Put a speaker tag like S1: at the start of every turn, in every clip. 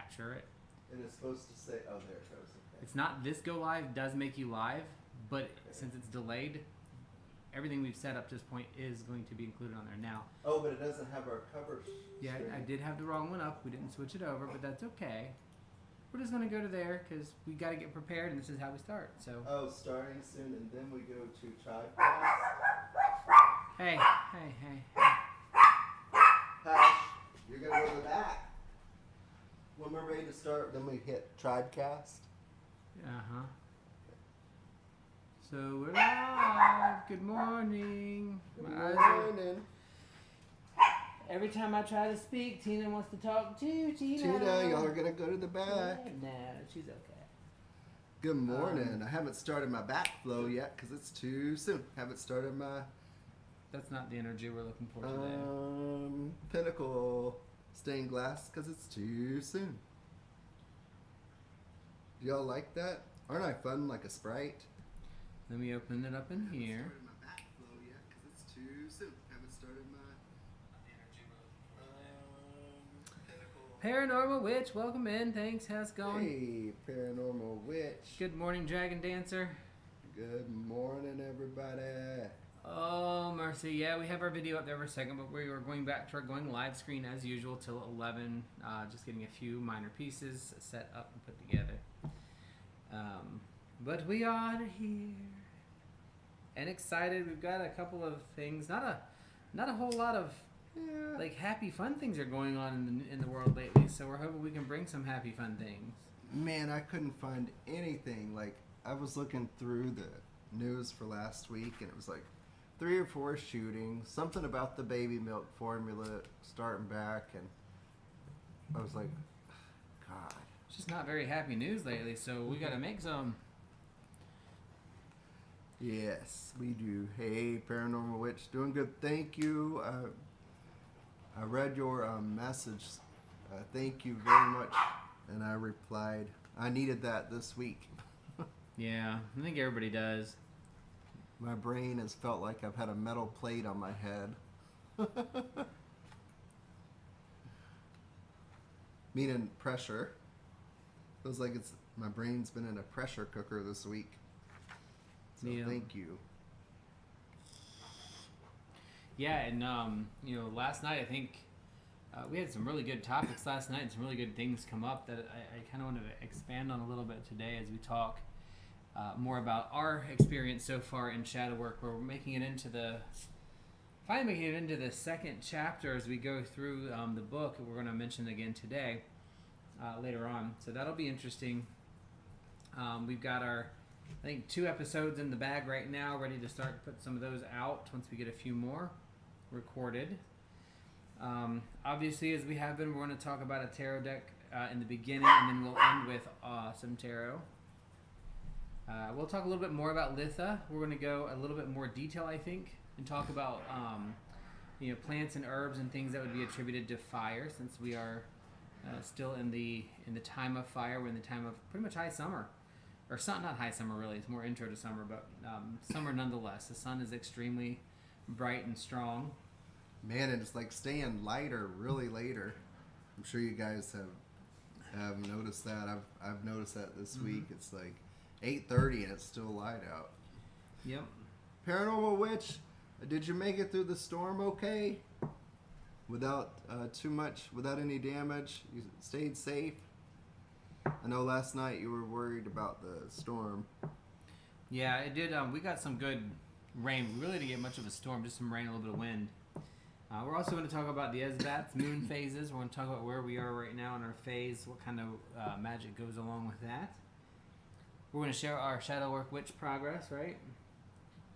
S1: capture it.
S2: And it's supposed to say, oh, there it goes. Okay.
S1: It's not, this go live does make you live, but since it's delayed, everything we've set up to this point is going to be included on there now.
S2: Oh, but it doesn't have our cover.
S1: Yeah, I did have the wrong one up. We didn't switch it over, but that's okay. We're just going to go to there because we got to get prepared, and this is how we start. So.
S2: Oh, starting soon, and then we go to Tripodcast.
S1: Hey.
S2: Hush. You're going to go to the back. When we're ready to start, then we hit Tribecast.
S1: Uh-huh. So we're live. Good morning.
S2: Good morning.
S1: Every time I try to speak, Tina wants to talk too.
S2: Tina, y'all are going to go to the back.
S1: No, she's okay.
S2: Good morning. I haven't started my backflow yet because it's too soon. Haven't started my...
S1: That's not the energy we're looking for today.
S2: Pinnacle stained glass because it's too soon. Do y'all like that? Aren't I fun like a Sprite?
S1: Let me open it up in here.
S2: Haven't started my backflow yet because it's too soon. Haven't started my...
S1: Paranormal Witch, welcome in. Thanks. How's it going?
S2: Hey, Paranormal Witch.
S1: Good morning, Dragon Dancer.
S2: Good morning, everybody.
S1: Oh, mercy. Yeah, we have our video up there for a second, but we are going back to our going live screen as usual till 11. Just getting a few minor pieces set up and put together. But we are here and excited. We've got a couple of things. Not a whole lot of like happy fun things are going on in the world lately. So we're hoping we can bring some happy fun things.
S2: Man, I couldn't find anything. Like, I was looking through the news for last week, and it was like 3 or 4 shootings, something about the baby milk formula starting back, and I was like, God.
S1: It's just not very happy news lately, so we got to make some.
S2: Yes, we do. Hey, Paranormal Witch, doing good. Thank you. I read your message. Thank you very much. And I replied, I needed that this week.
S1: Yeah, I think everybody does.
S2: My brain has felt like I've had a metal plate on my head. Meaning pressure. Feels like my brain's been in a pressure cooker this week. So
S1: Yeah.
S2: Thank you.
S1: Yeah, and last night I think we had some really good topics last night and some really good things come up that I kind of want to expand on a little bit today as we talk more about our experience so far in shadow work. Where we're finally making it into the second chapter as we go through the book that we're going to mention again today later on. So that'll be interesting. We've got I think 2 episodes in the bag right now, ready to start to put some of those out once we get a few more recorded. Obviously, as we have been, we're going to talk about a tarot deck in the beginning, and then we'll end with some tarot. We'll talk a little bit more about Litha. We're going to go a little bit more detail, I think, and talk about plants and herbs and things that would be attributed to fire, since we are still in the time of fire. We're in the time of pretty much high summer. Or not high summer, really. It's more intro to summer, but summer nonetheless. The sun is extremely bright and strong.
S2: Man, and it's like staying lighter, really later. I'm sure you guys have noticed that. I've noticed that this week. It's like 8:30 and it's still light out.
S1: Yep.
S2: Paranormal Witch, did you make it through the storm okay? Without without any damage? You stayed safe? I know last night you were worried about the storm.
S1: Yeah, it did. We got some good rain. We really didn't get much of a storm, just some rain, a little bit of wind. We're also going to talk about the Esbats, moon phases. We're going to talk about where we are right now in our phase, what kind of magic goes along with that. We're going to share our shadow work witch progress, right?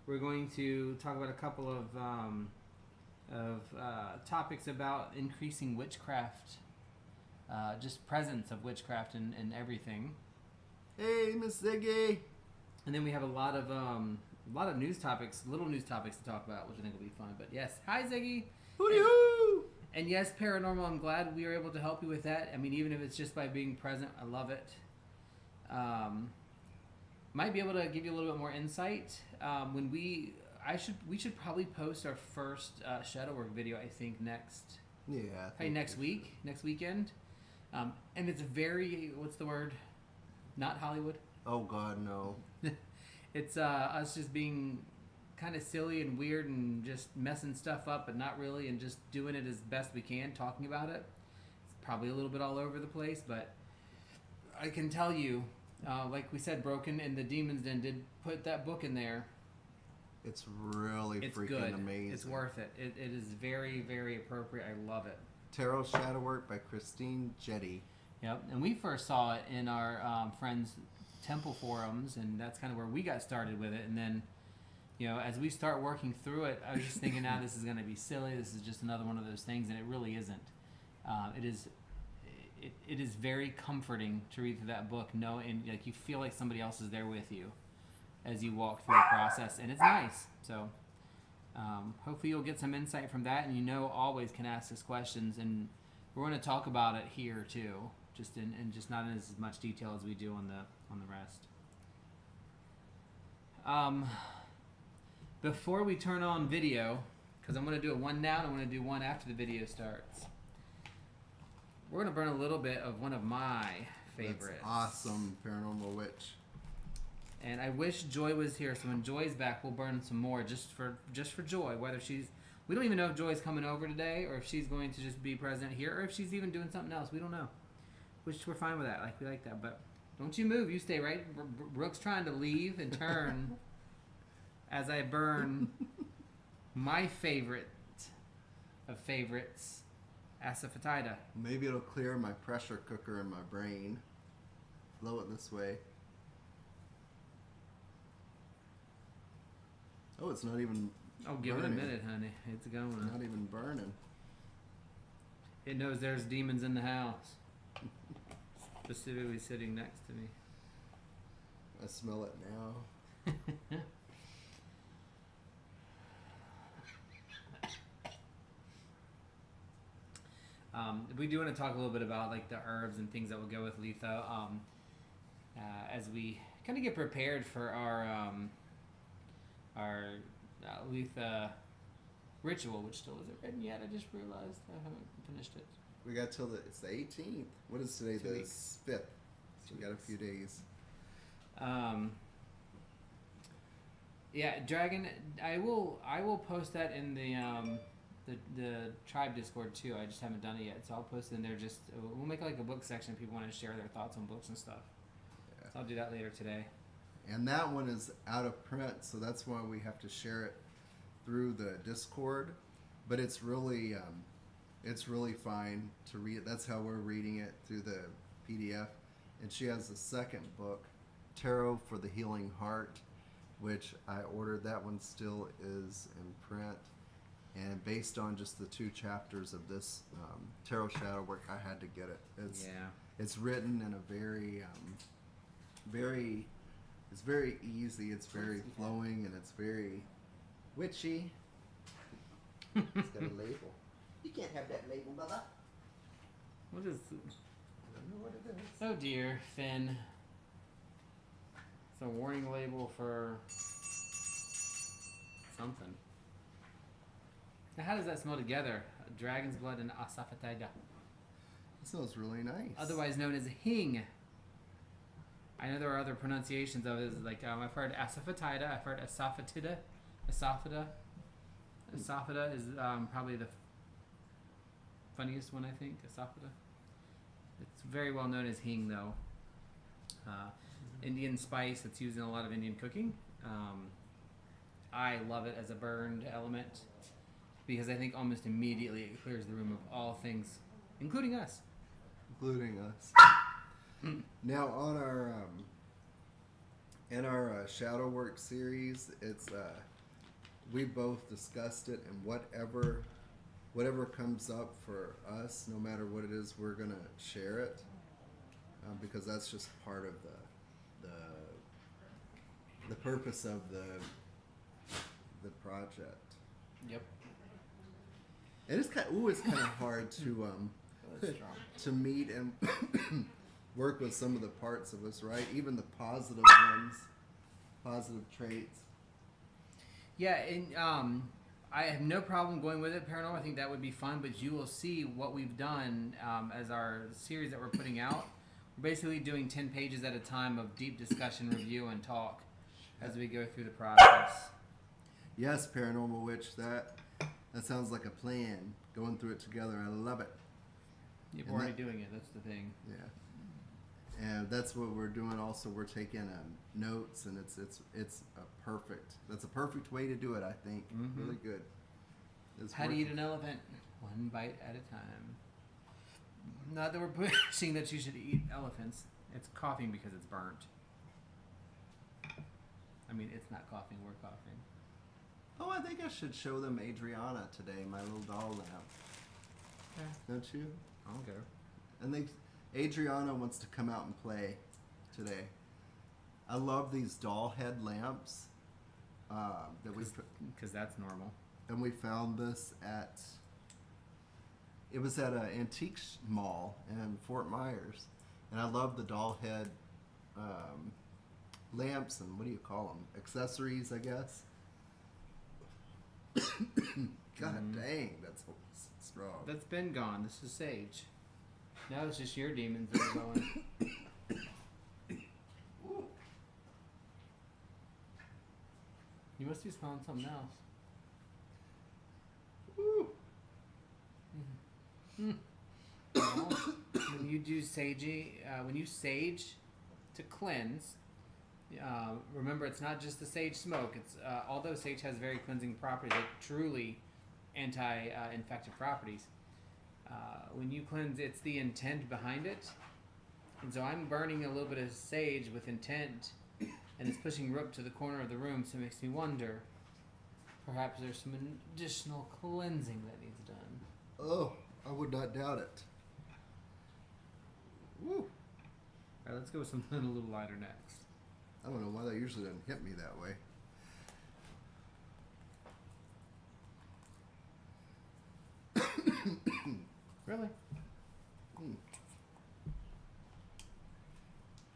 S1: We're going to talk about a couple of topics about increasing witchcraft. Just presence of witchcraft and everything.
S2: Hey, Miss Ziggy.
S1: And then we have a lot of news topics, little news topics to talk about, which I think will be fun. But yes, hi Ziggy.
S2: Hooty hoo.
S1: And yes, Paranormal, I'm glad we were able to help you with that. I mean, even if it's just by being present, I love it. Might be able to give you a little bit more insight. We should probably post our first shadow work video, I think, next weekend. And it's very, what's the word? Not Hollywood.
S2: Oh God, no.
S1: It's us just being kind of silly and weird and just messing stuff up, but not really, and just doing it as best we can, talking about it. It's probably a little bit all over the place, but I can tell you, like we said, Broken and the Demon's Den did put that book in there.
S2: It's really freaking
S1: good.
S2: amazing.
S1: It's worth it. It is very, very appropriate. I love it.
S2: Tarot Shadow Work by Christine Jetty.
S1: Yep, and we first saw it in our friends' temple forums, and that's kind of where we got started with it. And then, you know, as we start working through it, I was just thinking, now this is going to be silly. This is just another one of those things, and it really isn't. It is very comforting to read through that book, and like you feel like somebody else is there with you as you walk through the process, and it's nice. So hopefully you'll get some insight from that, and always can ask us questions, and we're going to talk about it here too, just just not in as much detail as we do on the rest. Before we turn on video, because I'm going to do it one now and I'm going to do one after the video starts, we're going to burn a little bit of one of my favorites.
S2: That's awesome, Paranormal Witch.
S1: And I wish Joy was here, so when Joy's back, we'll burn some more just for Joy. Whether we don't even know if Joy's coming over today, or if she's going to just be present here, or if she's even doing something else. We don't know. Which we're fine with that. Like, we like that. But don't you move. You stay right. Brooke's trying to leave and turn as I burn my favorite of favorites, asafoetida.
S2: Maybe it'll clear my pressure cooker in my brain. Blow it this way. Oh, it's not even
S1: give
S2: burning.
S1: it a minute, honey. It's going.
S2: Not even burning.
S1: It knows there's demons in the house. Specifically sitting next to me.
S2: I smell it now.
S1: We do want to talk a little bit about like the herbs and things that will go with Letho as we kind of get prepared for our Letha ritual, which still isn't written yet. I just realized I haven't finished it.
S2: We got till it's the 18th. What is today?
S1: 2
S2: The
S1: weeks.
S2: 5th. So we got a few days.
S1: Yeah, Dragon. I will post that in the tribe Discord too. I just haven't done it yet, so I'll post it in there. We'll make like a book section. People want to share their thoughts on books and stuff.
S2: Yeah.
S1: So I'll do that later today.
S2: And that one is out of print, so that's why we have to share it through the Discord. But it's really fine to read. That's how we're reading it through the PDF. And she has the second book, Tarot for the Healing Heart, which I ordered. That one still is in print. And based on just the 2 chapters of this Tarot Shadow Work, I had to get it. It's written in a very it's very easy, it's very flowing, and it's very witchy. It's got a label. You can't have that label, brother.
S1: What is?
S2: I don't know what it is.
S1: Oh dear, Finn. It's a warning label for something. Now, how does that smell together? Dragon's blood and asafoetida.
S2: It smells really nice.
S1: Otherwise known as hing. I know there are other pronunciations of it. Like I've heard asafoetida. I've heard asafoetida. Asafoetida. Asafoetida is probably the funniest one, I think. Asafoetida. It's very well known as hing, though. Indian spice that's used in a lot of Indian cooking. I love it as a burned element because I think almost immediately it clears the room of all things, including us.
S2: Including us. Now on our in our Shadow Work series, it's we both discussed it, and whatever comes up for us, no matter what it is, we're gonna share it because that's just part of the purpose of the project.
S1: Yep.
S2: And it's kind of hard to to meet and work with some of the parts of us, right? Even the positive ones, positive traits.
S1: Yeah, and I have no problem going with it, Paranormal. I think that would be fun, but you will see what we've done as our series that we're putting out. We're basically doing 10 pages at a time of deep discussion, review, and talk as we go through the process.
S2: Yes, Paranormal Witch. That sounds like a plan. Going through it together. I love it.
S1: You're
S2: And
S1: already
S2: that-
S1: doing it. That's the thing.
S2: Yeah. And that's what we're doing. Also, we're taking notes, and it's a perfect. That's a perfect way to do it. I think.
S1: Mhm.
S2: Really good. It's
S1: How to eat
S2: working.
S1: an elephant? One bite at a time. Not that we're pushing that you should eat elephants. It's coughing because it's burnt. I mean, it's not coughing. We're coughing.
S2: Oh, I think I should show them Adriana today, my little doll lamp.
S1: Yeah.
S2: Don't you?
S1: I don't care.
S2: And Adriana wants to come out and play today. I love these doll head lamps that we
S1: Because that's normal.
S2: and we found this at. It was at an antique mall in Fort Myers, and I love the doll head lamps and what do you call them? Accessories, I guess. God dang, that's strong.
S1: That's been gone. This is Sage. Now it's just your demons that are going.
S2: Ooh.
S1: You must be smelling something else.
S2: Ooh.
S1: Well, when you do when you sage to cleanse, remember it's not just the sage smoke. It's although sage has very cleansing properties, like truly anti-infective properties. When you cleanse, it's the intent behind it, and so I'm burning a little bit of sage with intent, and it's pushing Rook to the corner of the room. So it makes me wonder, perhaps there's some additional cleansing that needs done.
S2: Oh, I would not doubt it. Woo.
S1: All right, let's go with something a little lighter next.
S2: I don't know why that usually doesn't hit me that way.
S1: Really?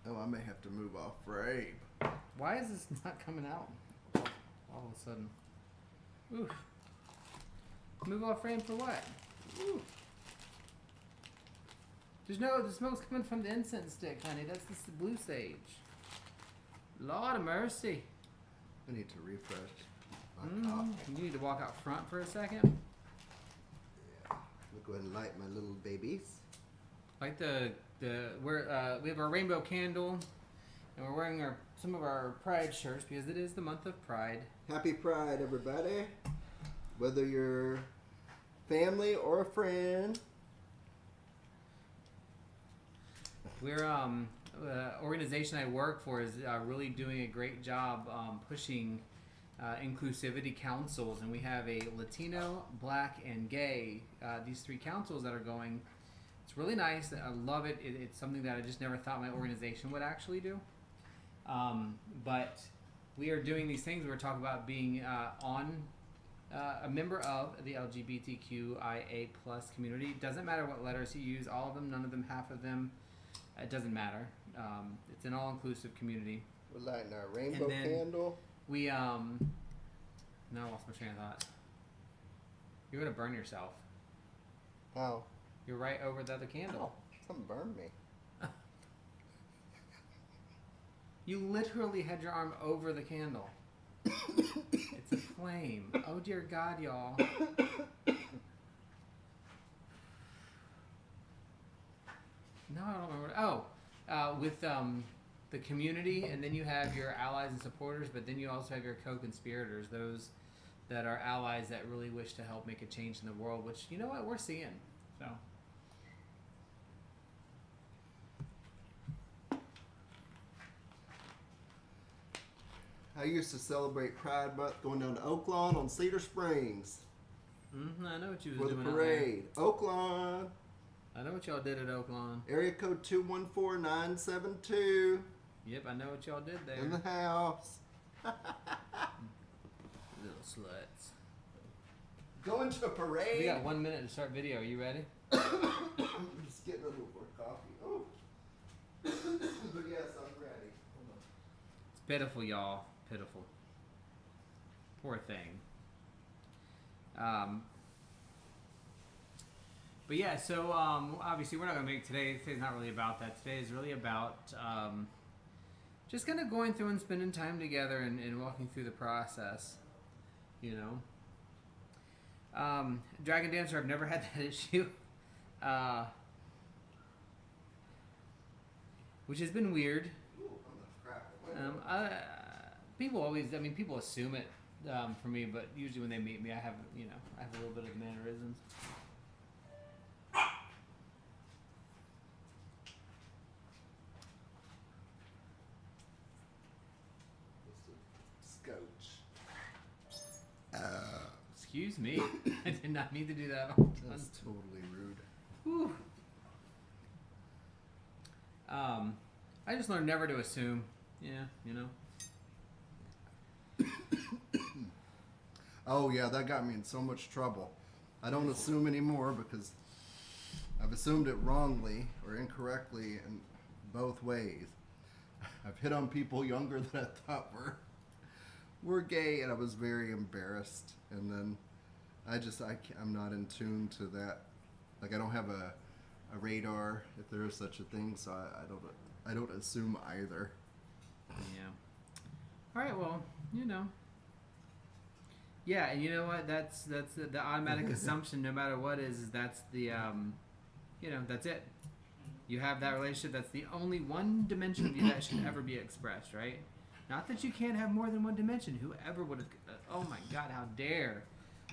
S2: Oh, I may have to move off frame.
S1: Why is this not coming out all of a sudden? Oof. Move off frame for what? Ooh. The smoke's coming from the incense stick, honey. That's the blue sage. Lord of mercy.
S2: I need to refresh my coffee.
S1: You need to walk out front for a second.
S2: Yeah. I'll go ahead and light my little babies.
S1: Like we have our rainbow candle, and we're wearing some of our Pride shirts because it is the month of Pride.
S2: Happy Pride, everybody. Whether you're family or a friend.
S1: We're the organization I work for is really doing a great job pushing inclusivity councils, and we have a Latino, Black, and Gay. These three councils that are going. It's really nice. I love it. It's something that I just never thought my organization would actually do. But we are doing these things. We're talking about being a member of the LGBTQIA plus community. Doesn't matter what letters you use. All of them, none of them, half of them. It doesn't matter. It's an all-inclusive community.
S2: We're lighting our rainbow
S1: And then
S2: candle.
S1: We no, I lost my train of thought. You're gonna burn yourself.
S2: How?
S1: You're right over the other candle.
S2: Ow, something burned me.
S1: You literally had your arm over the candle. It's a flame. Oh dear God, y'all. No, I don't remember. With the community, and then you have your allies and supporters, but then you also have your co-conspirators, those that are allies that really wish to help make a change in the world, which, you know what, we're seeing. So.
S2: I used to celebrate Pride Month going down to Oaklawn on Cedar Springs
S1: I know what you was
S2: for the
S1: doing out
S2: parade. Oaklawn,
S1: there. I know what y'all did at Oaklawn.
S2: area code 214972
S1: Yep, I know what y'all did there.
S2: in the house.
S1: Little sluts.
S2: Going to a parade.
S1: We got 1 minute to start video. Are you ready?
S2: I'm just getting a little more coffee. Oh. But yes, I'm ready. Hold on.
S1: It's pitiful, y'all. Pitiful. Poor thing. But yeah, so obviously we're not going to make today. Today's not really about that. Today is really about just kind of going through and spending time together and walking through the process. You know, Dragon Dancer, I've never had that issue, which has been weird. People always, I mean, people assume it for me, but usually when they meet me, I have a little bit of mannerisms. Excuse me. I did not mean to do that.
S2: That's totally rude.
S1: Whew. I just learned never to assume. Yeah, you know.
S2: Oh yeah, that got me in so much trouble. I don't assume anymore because I've assumed it wrongly or incorrectly in both ways. I've hit on people younger than I thought were gay, and I was very embarrassed. And then I'm not in tune to that. Like I don't have a radar, if there is such a thing, so I don't assume either.
S1: Yeah. All right. Well, you know. Yeah, and you know what? That's the automatic assumption. No matter what is that's the that's it. You have that relationship. That's the only one dimension of you that should ever be expressed, right? Not that you can't have more than one dimension. Whoever would have? Oh my God! How dare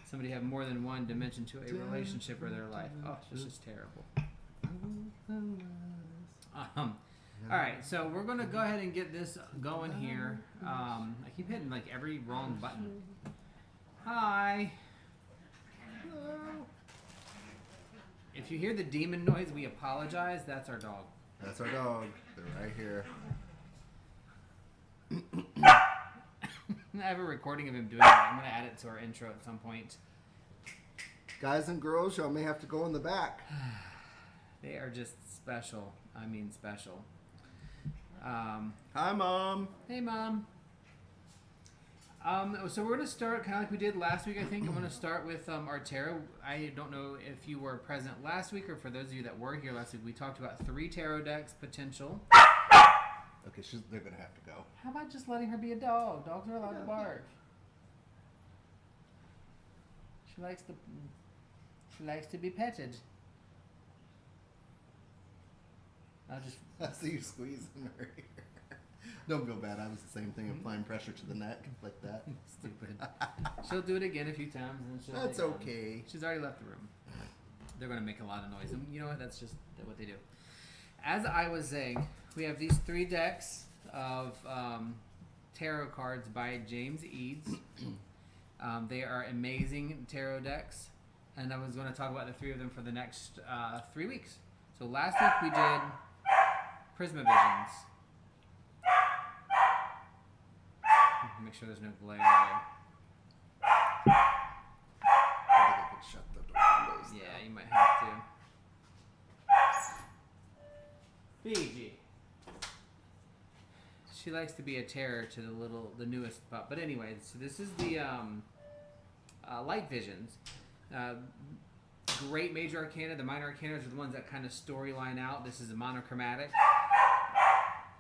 S1: somebody have more than one dimension to a relationship or their life? Oh, it's just terrible. All right, so we're gonna go ahead and get this going here. I keep hitting like every wrong button. Hi. Hello. If you hear the demon noise, we apologize. That's our dog.
S2: That's our dog. They're right here.
S1: I have a recording of him doing that. I'm going to add it to our intro at some point.
S2: Guys and girls, y'all may have to go in the back.
S1: They are just special. I mean special.
S2: Hi, Mom.
S1: Hey, Mom. So we're going to start kind of like we did last week, I think. I'm going to start with our tarot. I don't know if you were present last week, or for those of you that were here last week, we talked about 3 tarot decks potential.
S2: Okay, they're going to have to go.
S1: How about just letting her be a dog? Dogs are allowed to bark. She likes to be petted.
S2: I see you squeezing her ear. Don't feel bad. I was the same thing, applying pressure to the neck like that.
S1: Stupid. She'll do it again a few times, and she'll.
S2: That's okay.
S1: She's already left the room. They're going to make a lot of noise, and you know what? That's just what they do. As I was saying, we have these 3 decks of tarot cards by James Eads. They are amazing tarot decks, and I was going to talk about the 3 of them for the next 3 weeks. So last week we did Prismavisions. Make sure there's no glare there.
S2: I think I could shut the door.
S1: Yeah, you might have to. Fiji. She likes to be a terror to the newest pup. But anyway, so this is the Light Visions. Great major arcana. The minor arcanas are the ones that kind of storyline out. This is a monochromatic.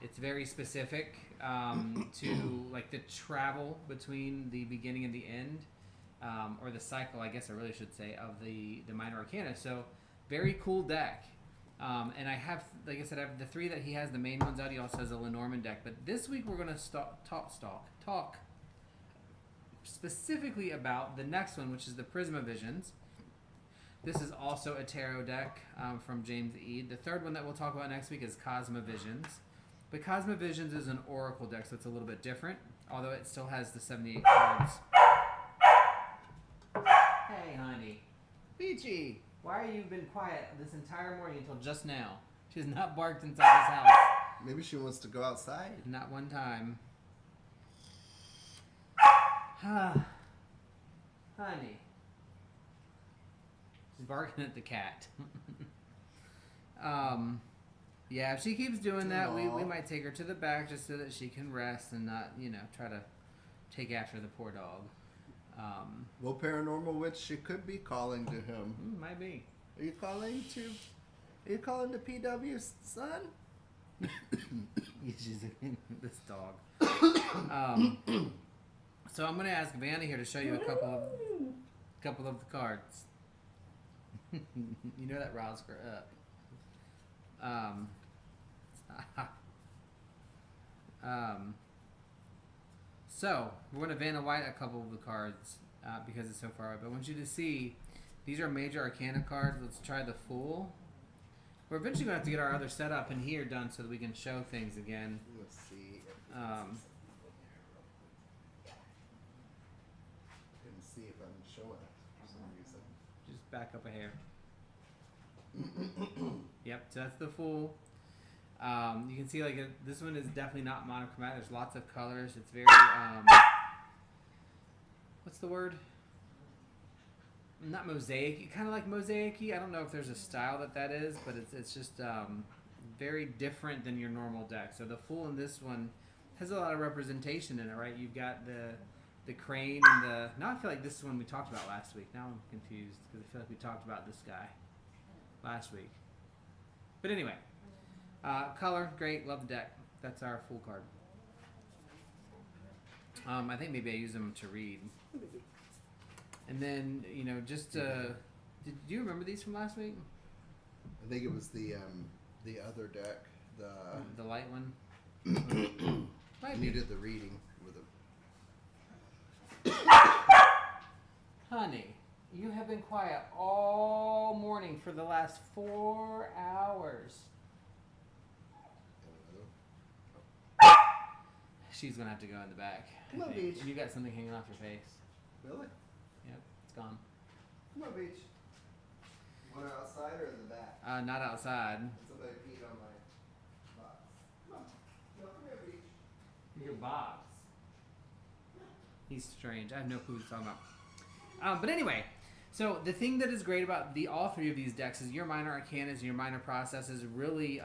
S1: It's very specific to like the travel between the beginning and the end, or the cycle, I guess I really should say, of the minor arcana. So very cool deck. And I have, like I said, I have the 3 that he has, the main ones out. He also has a Lenormand deck. But this week we're going to talk specifically about the next one, which is the Prismavisions. This is also a tarot deck from James Ead. The 3rd one that we'll talk about next week is Cosmovisions. But Cosmovisions is an oracle deck, so it's a little bit different, although it still has the 78 cards. Hey, honey. Peachy, why are you been quiet this entire morning until just now? She's not barked inside this house.
S2: Maybe she wants to go outside.
S1: Not one time. Honey. She's barking at the cat. Yeah, if she keeps doing that, we might take her to the back just so that she can rest and not, try to take after the poor dog.
S2: Well, Paranormal Witch, she could be calling to him.
S1: Might be.
S2: Are you calling to PW's son?
S1: This dog. So I'm gonna ask Vanna here to show you a couple of the cards. You know that riles her up. So we're gonna Vanna White a couple of the cards because it's so far away. But I want you to see these are major arcana cards. Let's try the Fool. We're eventually gonna have to get our other setup in here done so that we can show things again.
S2: Let's see. Couldn't see if I'm showing it for some reason.
S1: Just back up a hair. Yep, so that's the Fool. You can see like this one is definitely not monochromatic. There's lots of colors. It's very what's the word? Not mosaic, kind of like mosaic-y. I don't know if there's a style that is, but it's just very different than your normal deck. So the Fool in this one has a lot of representation in it, right? You've got the crane and the. Now I feel like this is one we talked about last week. Now I'm confused because I feel like we talked about this guy last week. But anyway, color great. Love the deck. That's our Fool card. I think maybe I use them to read. And then, you know, just do you remember these from last week?
S2: I think it was the other deck,
S1: The light one.
S2: Needed the reading with a.
S1: Honey, you have been quiet all morning for the last 4 hours. She's gonna have to go in the back.
S2: Come on, Beach.
S1: You got something hanging off your face.
S2: Really?
S1: Yep, it's gone.
S2: Come on, Beach. You want it outside or in the back?
S1: Not outside.
S2: Somebody peed on my box. Come on. No, come here, Beach.
S1: Your box. He's strange. I have no clue what he's talking about. But anyway, so the thing that is great about all three of these decks is your minor arcanas and your minor processes really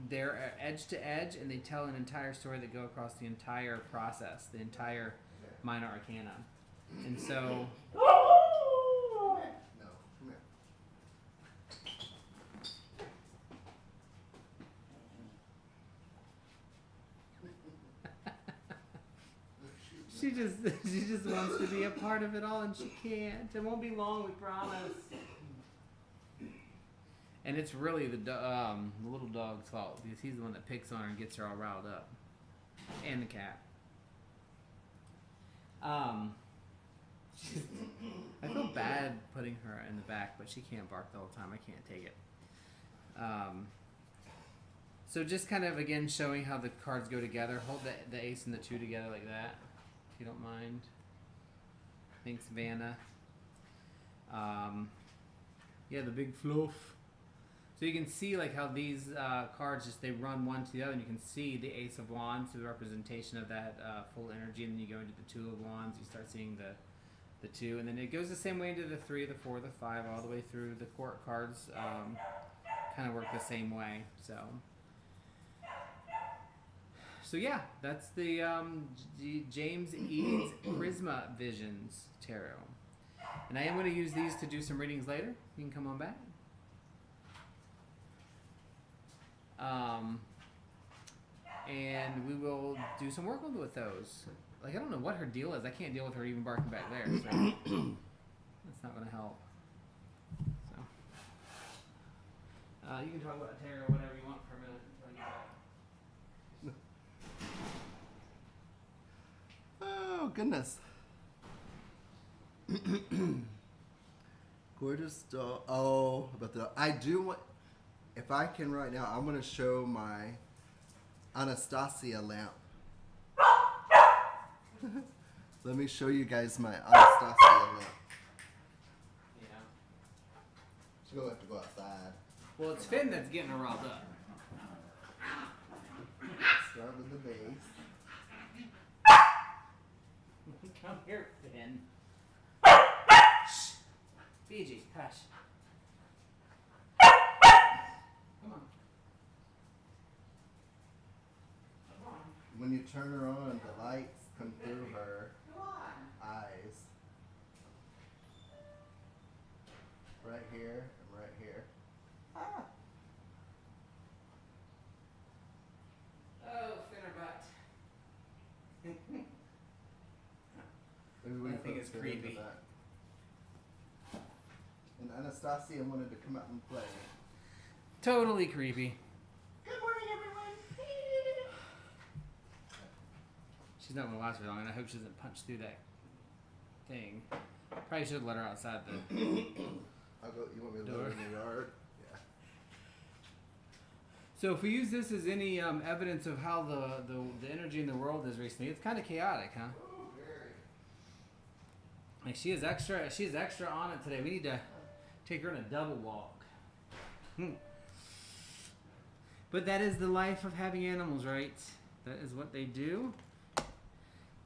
S1: they're edge to edge, and they tell an entire story that go across the entire process, the entire minor arcana. And so
S2: No, come here.
S1: she just wants to be a part of it all, and she can't. It won't be long, we promise. And it's really the little dog's fault because he's the one that picks on her and gets her all riled up, and the cat. I feel bad putting her in the back, but she can't bark the whole time. I can't take it. So just kind of again showing how the cards go together. Hold the ace and the 2 together like that, if you don't mind. Thanks, Vanna. Yeah, the big fluff. So you can see like how these cards they run one to the other, and you can see the Ace of Wands, the representation of that full energy, and then you go into the 2 of Wands, you start seeing the 2, and then it goes the same way into the 3, the 4, the 5, all the way through. The court cards kind of work the same way. So yeah, that's the James Eads Prisma Visions Tarot. And I am going to use these to do some readings later. You can come on back. And we will do some work with those. Like, I don't know what her deal is. I can't deal with her even barking back there. So that's not going to help. So you can talk about tarot or whatever you want for a minute until I get back.
S2: Oh, goodness. Gorgeous doll. Oh, but I do want. If I can right now, I'm going to show my Anastasia lamp. Let me show you guys my Anastasia lamp.
S1: Yeah.
S2: She's going to have to go outside.
S1: Well, it's Finn that's getting her riled up.
S2: Start with the base.
S1: Come here, Finn. Shh. Fiji, hush. Come on.
S2: When you turn her on, the lights come through her eyes. right here and right here. Ah.
S1: Oh, finner butt.
S2: Maybe we
S1: I
S2: can
S1: think
S2: put
S1: it's
S2: a bit into
S1: creepy.
S2: that. And Anastasia wanted to come out and play.
S1: Totally creepy.
S2: Good morning, everyone.
S1: She's not going to last very long, and I hope she doesn't punch through that thing. Probably should let her outside the
S2: I'll go. You want me to
S1: door.
S2: let her in the yard? Yeah.
S1: So if we use this as any evidence of how the energy in the world is recently, it's kind of chaotic, huh?
S2: Oh, very.
S1: Like she is extra on it today. We need to take her on a double walk. But that is the life of having animals, right? That is what they do.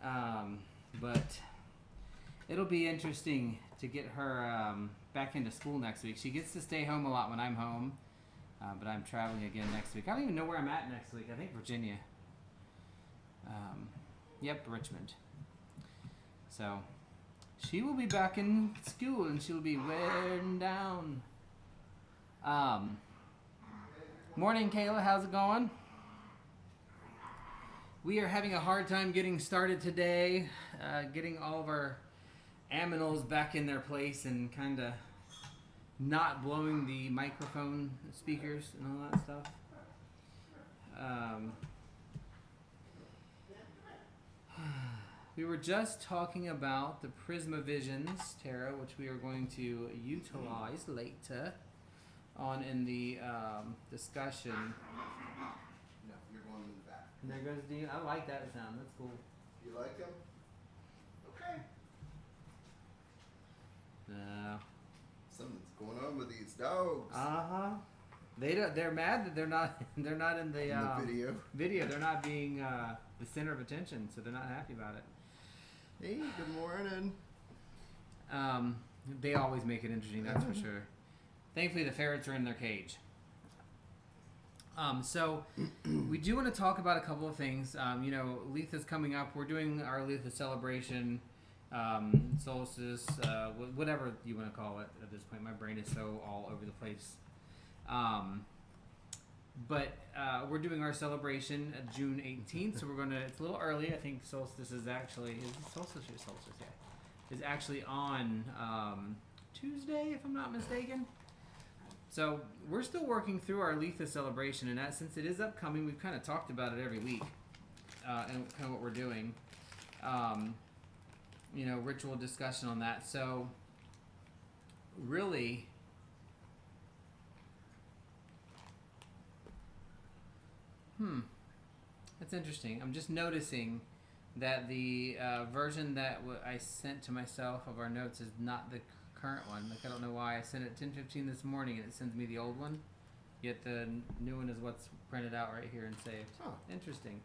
S1: But it'll be interesting to get her back into school next week. She gets to stay home a lot when I'm home, but I'm traveling again next week. I don't even know where I'm at next week. I think Virginia. Yep, Richmond. So she will be back in school and she'll be wearing down. Morning, Kayla. How's it going? We are having a hard time getting started today, getting all of our aminals back in their place and kind of not blowing the microphone speakers and all that stuff. We were just talking about the Prisma Visions tarot, which we are going to utilize later on in the discussion.
S2: No, you're going in the back.
S1: And there goes Dean. I like that sound. That's cool.
S2: You like them? Okay.
S1: No.
S2: Something's going on with these dogs.
S1: They're mad that they're not in the,
S2: in the video.
S1: video. They're not being the center of attention, so they're not happy about it.
S2: Hey, good morning.
S1: They always make it interesting, that's for sure. Thankfully, the ferrets are in their cage. So we do want to talk about a couple of things. Letha's coming up. We're doing our Letha celebration, solstice, whatever you want to call it at this point. My brain is so all over the place. But we're doing our celebration June 18th, so it's a little early. I think solstice is actually, is actually on Tuesday, if I'm not mistaken. So we're still working through our Letha celebration, and since it is upcoming, we've kind of talked about it every week, and kind of what we're doing. Ritual discussion on that. So really, that's interesting. I'm just noticing that the version that I sent to myself of our notes is not the current one. Like, I don't know why. I sent it 10:15 this morning and it sends me the old one, yet the new one is what's printed out right here and saved.
S2: Oh.
S1: Interesting.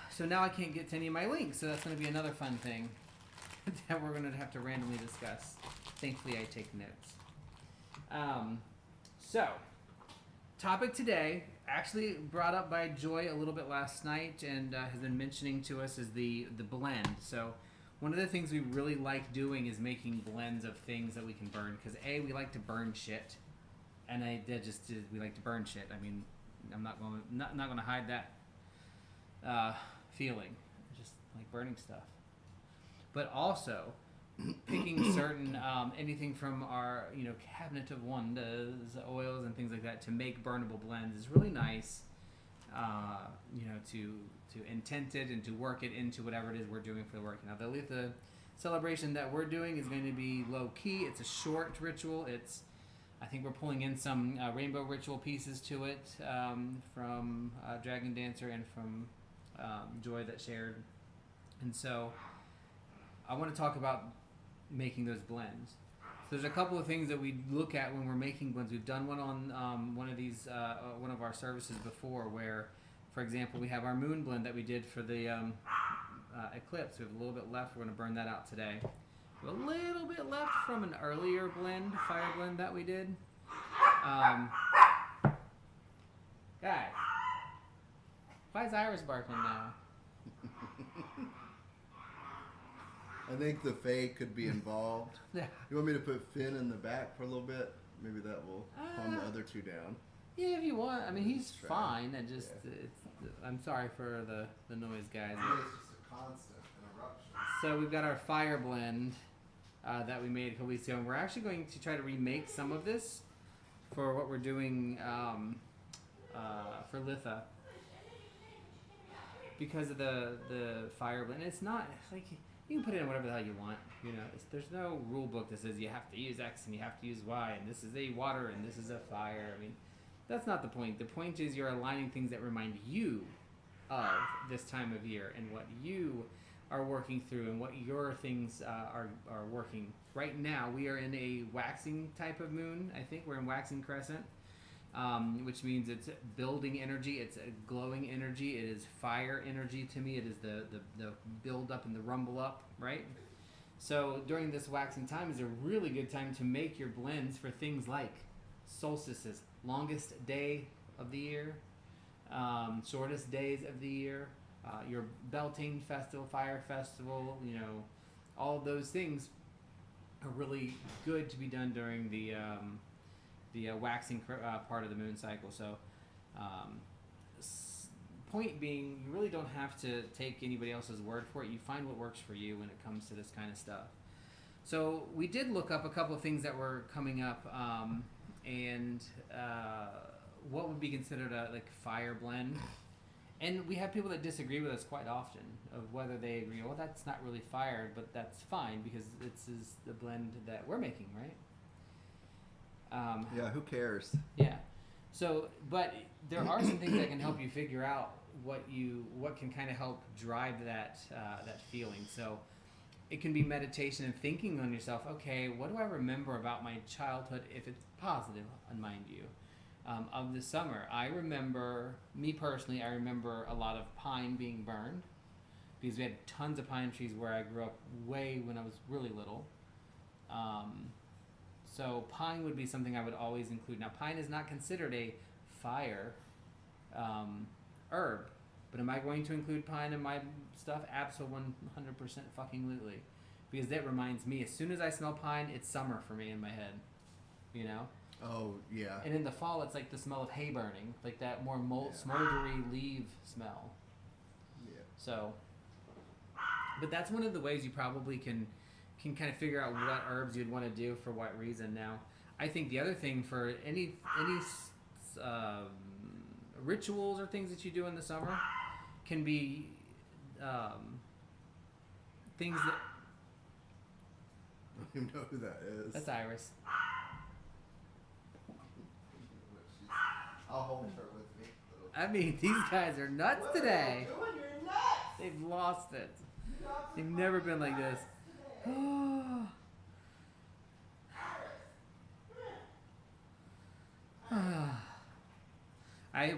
S1: So now I can't get to any of my links, so that's going to be another fun thing that we're going to have to randomly discuss. Thankfully, I take notes. So, topic today, actually brought up by Joy a little bit last night and has been mentioning to us, is the blend. So one of the things we really like doing is making blends of things that we can burn, because we like to burn shit, and we like to burn shit. I mean, I'm not going to hide that feeling. I just like burning stuff, but also picking certain anything from our cabinet of wonders, oils and things like that to make burnable blends is really nice. To intent it and to work it into whatever it is we're doing for the work. Now, the Letha celebration that we're doing is going to be low key. It's a short ritual. I think we're pulling in some rainbow ritual pieces to it from Dragon Dancer and from Joy that shared. And so I want to talk about making those blends. So there's a couple of things that we look at when we're making blends. We've done one on one of these, one of our services before, where, for example, we have our moon blend that we did for the eclipse. We have a little bit left. We're going to burn that out today. We have a little bit left from an earlier blend, fire blend that we did. Guys, why is Iris barking now?
S2: I think the Fae could be involved.
S1: Yeah.
S2: You want me to put Finn in the back for a little bit? Maybe that will calm the other two down.
S1: Yeah, if you want. I mean, he's
S2: Try.
S1: fine. I'm sorry for the noise, guys.
S2: It's just a constant interruption.
S1: So we've got our fire blend that we made a couple weeks ago, and we're actually going to try to remake some of this for what we're doing for Litha. Because of the fire blend, it's not like you can put it in whatever the hell you want. You know, there's no rule book that says you have to use X and you have to use Y, and this is a water and this is a fire. I mean, that's not the point. The point is you're aligning things that remind you of this time of year and what you are working through and what your things are working. Right now, we are in a waxing type of moon. I think we're in waxing crescent. Which means it's building energy, it's a glowing energy, it is fire energy to me, it is the build up and the rumble up, right? So during this waxing time is a really good time to make your blends for things like solstices, longest day of the year, shortest days of the year, your Beltane festival, fire festival, you know, all of those things are really good to be done during the waxing part of the moon cycle. So point being, you really don't have to take anybody else's word for it. You find what works for you when it comes to this kind of stuff. So we did look up a couple of things that were coming up and what would be considered a like fire blend. And we have people that disagree with us quite often of whether they agree, well, that's not really fire, but that's fine because this is the blend that we're making, right?
S2: Yeah, who cares?
S1: Yeah. So, but there are some things that can help you figure out what can kind of help drive that feeling. So, it can be meditation and thinking on yourself. Okay, what do I remember about my childhood, if it's positive, mind you, of the summer? I remember, me personally, I remember a lot of pine being burned because we had tons of pine trees where I grew up way when I was really little. So pine would be something I would always include. Now, pine is not considered a fire herb, but am I going to include pine in my stuff? Absolutely, 100% fucking literally, because that reminds me. As soon as I smell pine, it's summer for me in my head. You know.
S2: Oh yeah.
S1: And in the fall, it's like the smell of hay burning, like that more smoldery leaf smell.
S2: Yeah.
S1: So, but that's one of the ways you probably can kind of figure out what herbs you'd want to do for what reason. Now, I think the other thing for any rituals or things that you do in the summer can be things that...
S2: I don't even know who that is.
S1: That's Iris.
S2: I'll hold her with me.
S1: I mean, these guys are nuts
S2: What
S1: today.
S2: Are you doing? You're nuts.
S1: They've lost it. They've never been like this.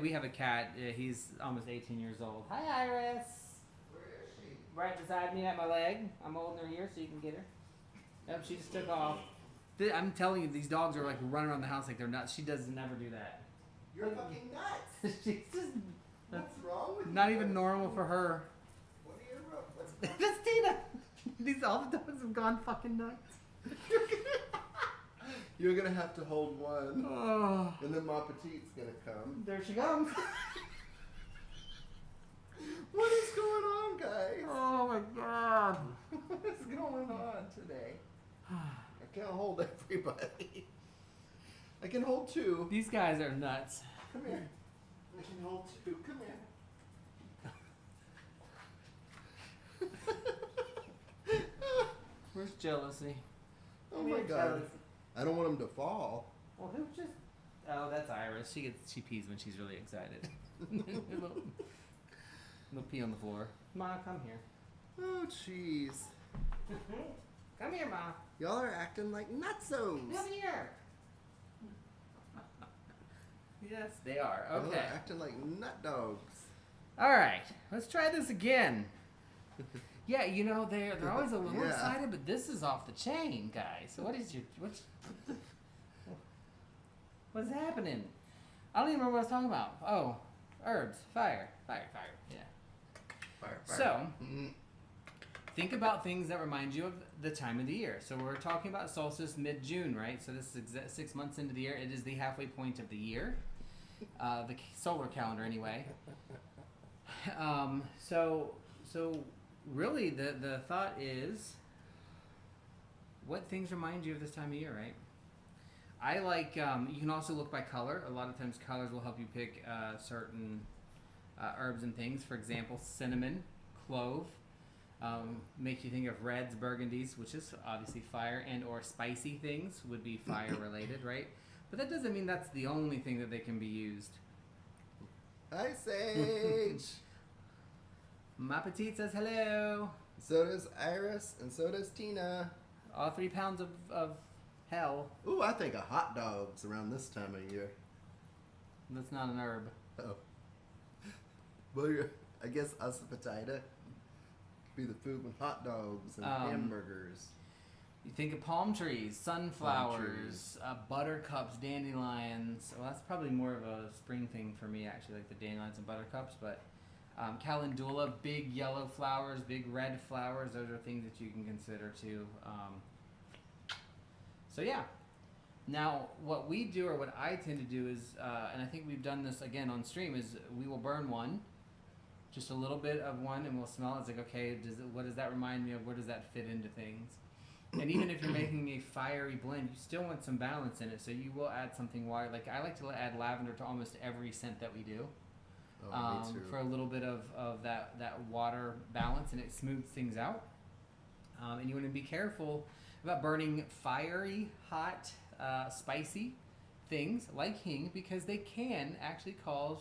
S1: We have a cat. He's almost 18 years old. Hi, Iris.
S2: Where is she?
S1: Right beside me at my leg. I'm holding her here so you can get her. Yep, she just took off. I'm telling you, these dogs are like running around the house like they're nuts. She does never do that.
S2: You're fucking nuts.
S1: She's just
S2: What's wrong with you?
S1: not even normal for her.
S2: What are you? What's
S1: That's Tina. These all the dogs have gone fucking nuts.
S2: You're gonna have to hold one,
S1: Oh,
S2: and then Ma Petite's gonna come.
S1: there she comes.
S2: What is going on, guys?
S1: Oh my god.
S2: What is going on today? I can't hold everybody. I can hold two.
S1: These guys are nuts.
S2: Come here. I can hold two. Come here.
S1: Where's jealousy?
S2: Oh my god. I don't want them to fall.
S1: Well, who just? Oh, that's Iris. She pees when she's really excited. little pee on the floor. Ma, come here.
S2: Oh, jeez.
S1: Come here, Ma.
S2: Y'all are acting like nutsos.
S1: Come here. Yes, they are.
S2: Y'all
S1: Okay.
S2: are acting like nut dogs.
S1: All right. Let's try this again. Yeah, you know they're always a little
S2: Yeah.
S1: excited, but this is off the chain, guys. So what's happening? I don't even remember what I was talking about. Oh, herbs, fire. Yeah.
S2: Fire.
S1: So, think about things that remind you of the time of the year. So we're talking about solstice mid-June, right? So this is 6 months into the year. It is the halfway point of the year, the solar calendar anyway. So really the thought is, what things remind you of this time of year, right? I like, you can also look by color. A lot of times colors will help you pick certain herbs and things. For example, cinnamon, clove, make you think of reds, burgundies, which is obviously fire, and or spicy things would be fire related, right? But that doesn't mean that's the only thing that they can be used.
S2: Hi, Sage.
S1: Ma Petite says hello.
S2: So does Iris, and so does Tina.
S1: All 3 pounds of hell.
S2: Ooh, I think of hot dogs around this time of year.
S1: That's not an herb.
S2: Oh. Well, I guess us potato be the food with hot dogs and hamburgers.
S1: You think of palm trees, sunflowers, buttercups, dandelions. Well, that's probably more of a spring thing for me, actually, like the dandelions and buttercups. But calendula, big yellow flowers, big red flowers. Those are things that you can consider too. So yeah. Now, what we do, or what I tend to do is, and I think we've done this again on stream, is we will burn one, just a little bit of one, and we'll smell it. It's like, okay, what does that remind me of? Where does that fit into things? And even if you're making a fiery blend, you still want some balance in it. So you will add something wild. Like I like to add lavender to almost every scent that we do.
S2: Oh, me too.
S1: For a little bit of that water balance, and it smooths things out. And you want to be careful about burning fiery, hot, spicy things like hing, because they can actually cause,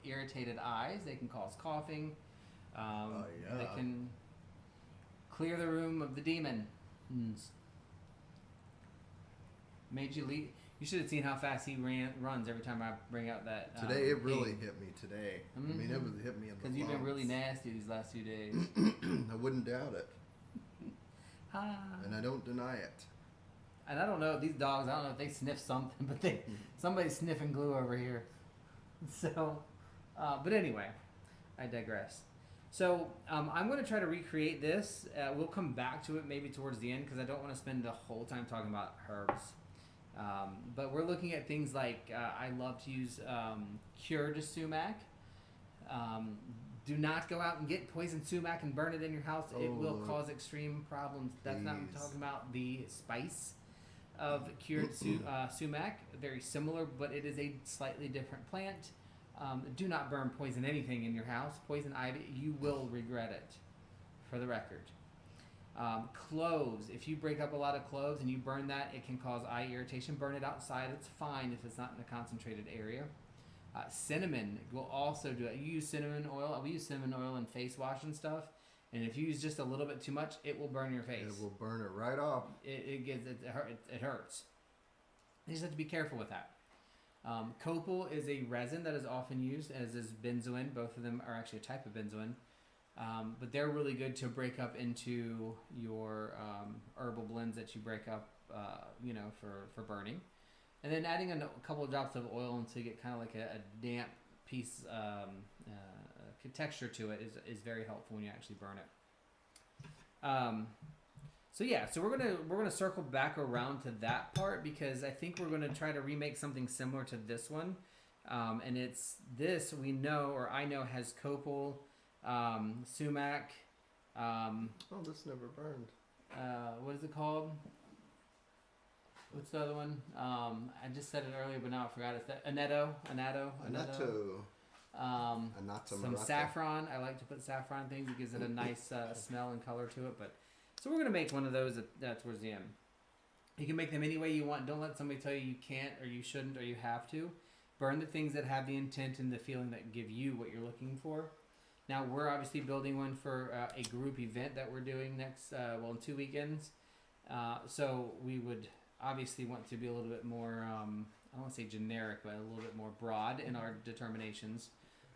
S1: irritated eyes. They can cause coughing. They can clear the room of the demon. Made you leave. You should have seen how fast he runs every time I bring out that.
S2: Today it really hit me today. Mm-hmm. I mean, it was hit me in the
S1: because you've been really nasty these last few days.
S2: I wouldn't doubt it. And I don't deny it.
S1: And I don't know, these dogs, I don't know if they sniff something, but somebody's sniffing glue over here. So, but anyway, I digress. So I'm going to try to recreate this. We'll come back to it maybe towards the end, because I don't want to spend the whole time talking about herbs. But we're looking at things like, I love to use cured sumac. Do not go out and get poison sumac and burn it in your house. It will cause extreme problems. That's not, I'm talking about the spice of cured sumac. Very similar, but it is a slightly different plant. Do not burn poison anything in your house. Poison ivy, you will regret it, for the record. Cloves, if you break up a lot of cloves and you burn that, it can cause eye irritation. Burn it outside. It's fine if it's not in a concentrated area. Cinnamon will also do it. You use cinnamon oil. We use cinnamon oil in face wash and stuff. And if you use just a little bit too much, it will burn your face.
S2: It will burn it right off.
S1: It hurts. You just have to be careful with that. Copal is a resin that is often used, as is benzoin. Both of them are actually a type of benzoin. But they're really good to break up into your herbal blends that you break up, for burning. And then adding a couple of drops of oil until you get kind of like a damp piece, texture to it is very helpful when you actually burn it. So we're gonna circle back around to that part, because I think we're gonna try to remake something similar to this one, and it's this I know has copal, sumac.
S2: This never burned.
S1: What is it called? What's the other one? I just said it earlier, but now I forgot. It's that annatto. Some saffron. I like to put saffron in things. It gives it a nice smell and color to it. So we're gonna make one of those towards the end. You can make them any way you want. Don't let somebody tell you can't, or you shouldn't, or you have to. Burn the things that have the intent and the feeling that give you what you're looking for. Now we're obviously building one for a group event that we're doing next, in 2 weekends. So we would obviously want to be a little bit more, I don't want to say generic, but a little bit more broad in our determinations,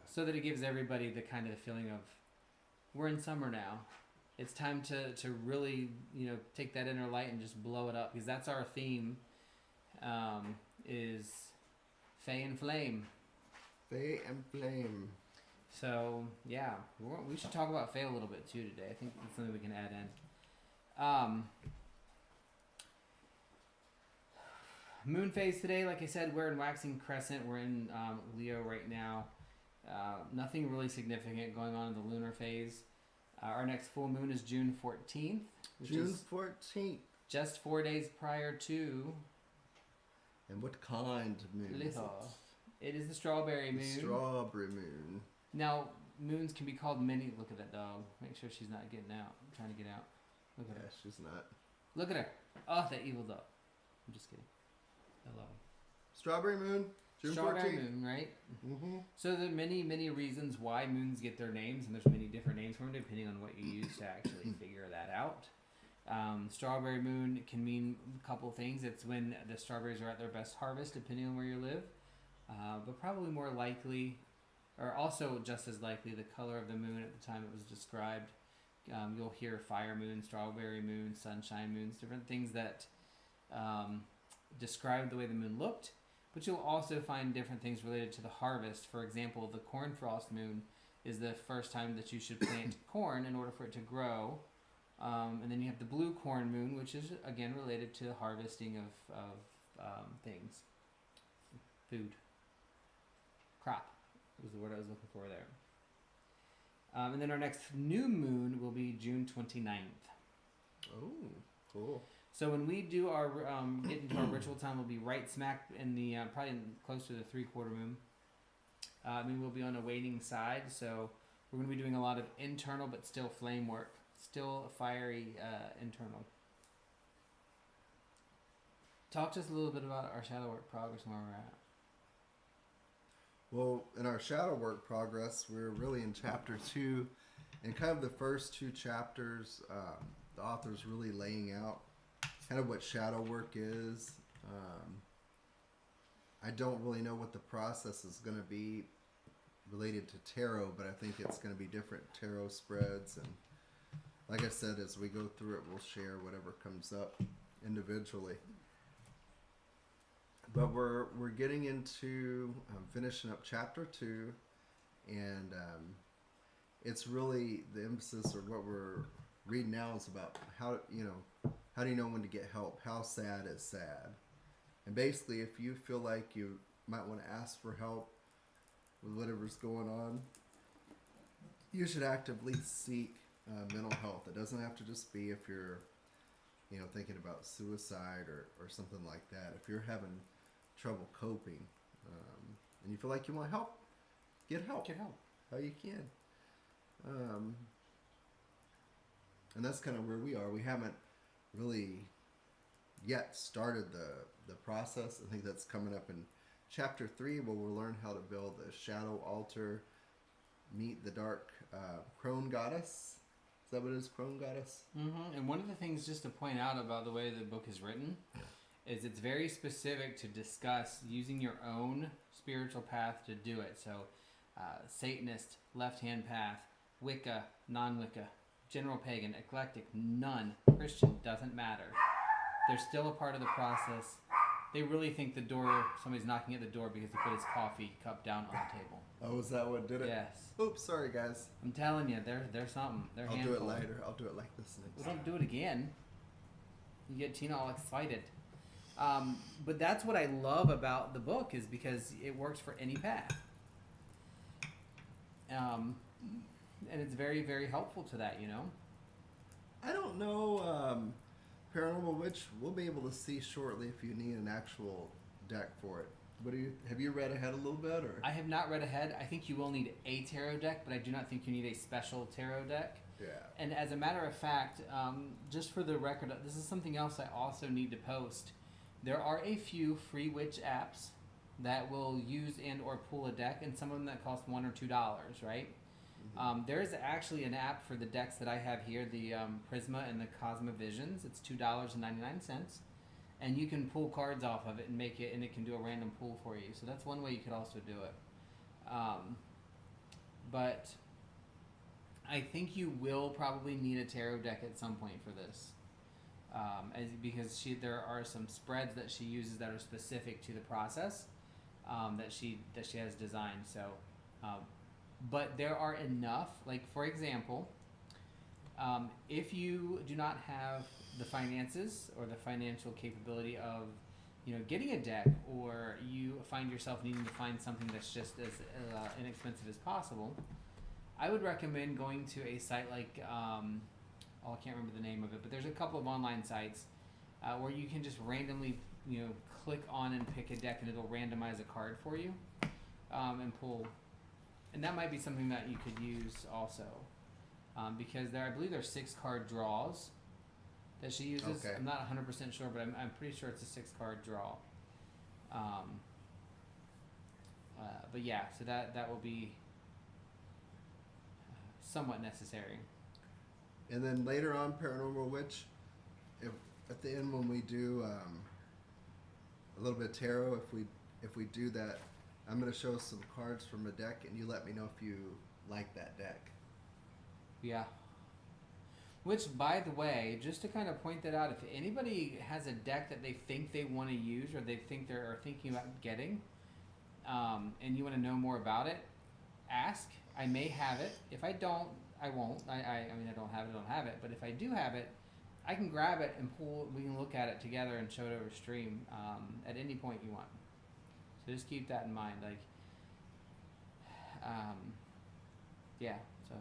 S1: so that it gives everybody the kind of feeling of, we're in summer now. It's time to really, take that inner light and just blow it up, because that's our theme, is Fae and Flame.
S2: Fae and Flame.
S1: So yeah, we should talk about Faye a little bit too today. I think that's something we can add in. Moon phase today, like I said, we're in waxing crescent. We're in Leo right now. Nothing really significant going on in the lunar phase. Our next full moon is June 14th.
S2: June 14th.
S1: Just 4 days prior to.
S2: And what kind of moon is it?
S1: It is the strawberry moon.
S2: The strawberry moon.
S1: Now, moons can be called many. Look at that dog. Make sure she's not getting out. I'm trying to get out. Look at her.
S2: She's not.
S1: Look at her. Oh, that evil dog. I'm just kidding. Hello.
S2: Strawberry moon. June
S1: Strawberry
S2: 14th.
S1: moon, right?
S2: Mm-hmm.
S1: So there are many, many reasons why moons get their names, and there's many different names for them depending on what you use to actually figure that out. Strawberry moon can mean a couple things. It's when the strawberries are at their best harvest, depending on where you live. But probably more likely, or also just as likely, the color of the moon at the time it was described. You'll hear fire moon, strawberry moon, sunshine moons, different things that describe the way the moon looked. But you'll also find different things related to the harvest. For example, the corn frost moon is the first time that you should plant corn in order for it to grow. And then you have the blue corn moon, which is, again, related to the harvesting of things. Food. Crop was the word I was looking for there. And then our next new moon will be June 29th.
S2: Oh, cool.
S1: So when we do our get into our ritual time, we'll be right smack in the probably close to the 3/4 moon. We'll be on a waning side, so we're going to be doing a lot of internal but still flame work, still fiery internal. Talk to us a little bit about our shadow work progress and where we're at.
S2: Well, in our shadow work progress, we're really in chapter 2, and kind of the first 2 chapters, the author's really laying out kind of what shadow work is. I don't really know what the process is going to be related to tarot, but I think it's going to be different tarot spreads. And like I said, as we go through it, we'll share whatever comes up individually. But we're getting into finishing up chapter 2, and it's really the emphasis, or what we're reading now, is about how do you know when to get help? How sad is sad? And basically, if you feel like you might want to ask for help with whatever's going on, you should actively seek mental health. It doesn't have to just be if you're, thinking about suicide or something like that. If you're having trouble coping, and you feel like you want help, get help.
S1: Get help.
S2: How you can. And that's kind of where we are. We haven't really yet started the process. I think that's coming up in chapter 3, where we'll learn how to build a shadow altar, meet the dark crone goddess. Is that what it is, crone goddess?
S1: Mm-hmm. And one of the things just to point out about the way the book is written is it's very specific to discuss using your own spiritual path to do it. So Satanist, left-hand path, Wicca, non-Wicca, general pagan, eclectic, none, Christian, doesn't matter. They're still a part of the process. They really think somebody's knocking at the door because he put his coffee cup down on the table.
S2: Oh, is that what did it?
S1: Yes.
S2: Oops, sorry guys.
S1: I'm telling you, they're something. They're
S2: I'll
S1: handful.
S2: do it later. I'll do it like this next
S1: We
S2: time.
S1: don't do it again. You get Tina all excited. But that's what I love about the book, is because it works for any path. And it's very, very helpful to that,
S2: I don't know, Paranormal Witch, we'll be able to see shortly if you need an actual deck for it. Have you read ahead a little bit, or?
S1: I have not read ahead. I think you will need a tarot deck, but I do not think you need a special tarot deck.
S2: Yeah.
S1: And as a matter of fact, just for the record, this is something else I also need to post. There are a few free witch apps that will use and or pull a deck, and some of them that cost $1 or $2, right? Mm-hmm. There is actually an app for the decks that I have here, the Prisma and the Cosmovisions. It's $2.99, and you can pull cards off of it and it can do a random pull for you. So that's one way you could also do it. But I think you will probably need a tarot deck at some point for this. Because there are some spreads that she uses that are specific to the process that she has designed. So but there are enough. Like for example, if you do not have the finances or the financial capability of, getting a deck, or you find yourself needing to find something that's just as inexpensive as possible, I would recommend going to a site like, I can't remember the name of it, but there's a couple of online sites where you can just randomly, click on and pick a deck, and it'll randomize a card for you and pull. And that might be something that you could use also, because I believe there's 6 card draws that she uses.
S2: Okay.
S1: I'm not 100% sure, but I'm pretty sure it's a 6 card draw. But yeah, so that will be somewhat necessary.
S2: And then later on, Paranormal Witch, if at the end when we do a little bit of tarot, if we do that, I'm going to show some cards from a deck, and you let me know if you like that deck.
S1: Yeah. Which, by the way, just to kind of point that out, if anybody has a deck that they think they want to use, or they think they're thinking about getting, and you want to know more about it, ask. I may have it. If I don't, I won't. I mean, I don't have it. But if I do have it, I can grab it and pull. We can look at it together and show it over stream at any point you want. So just keep that in mind. Like, yeah. So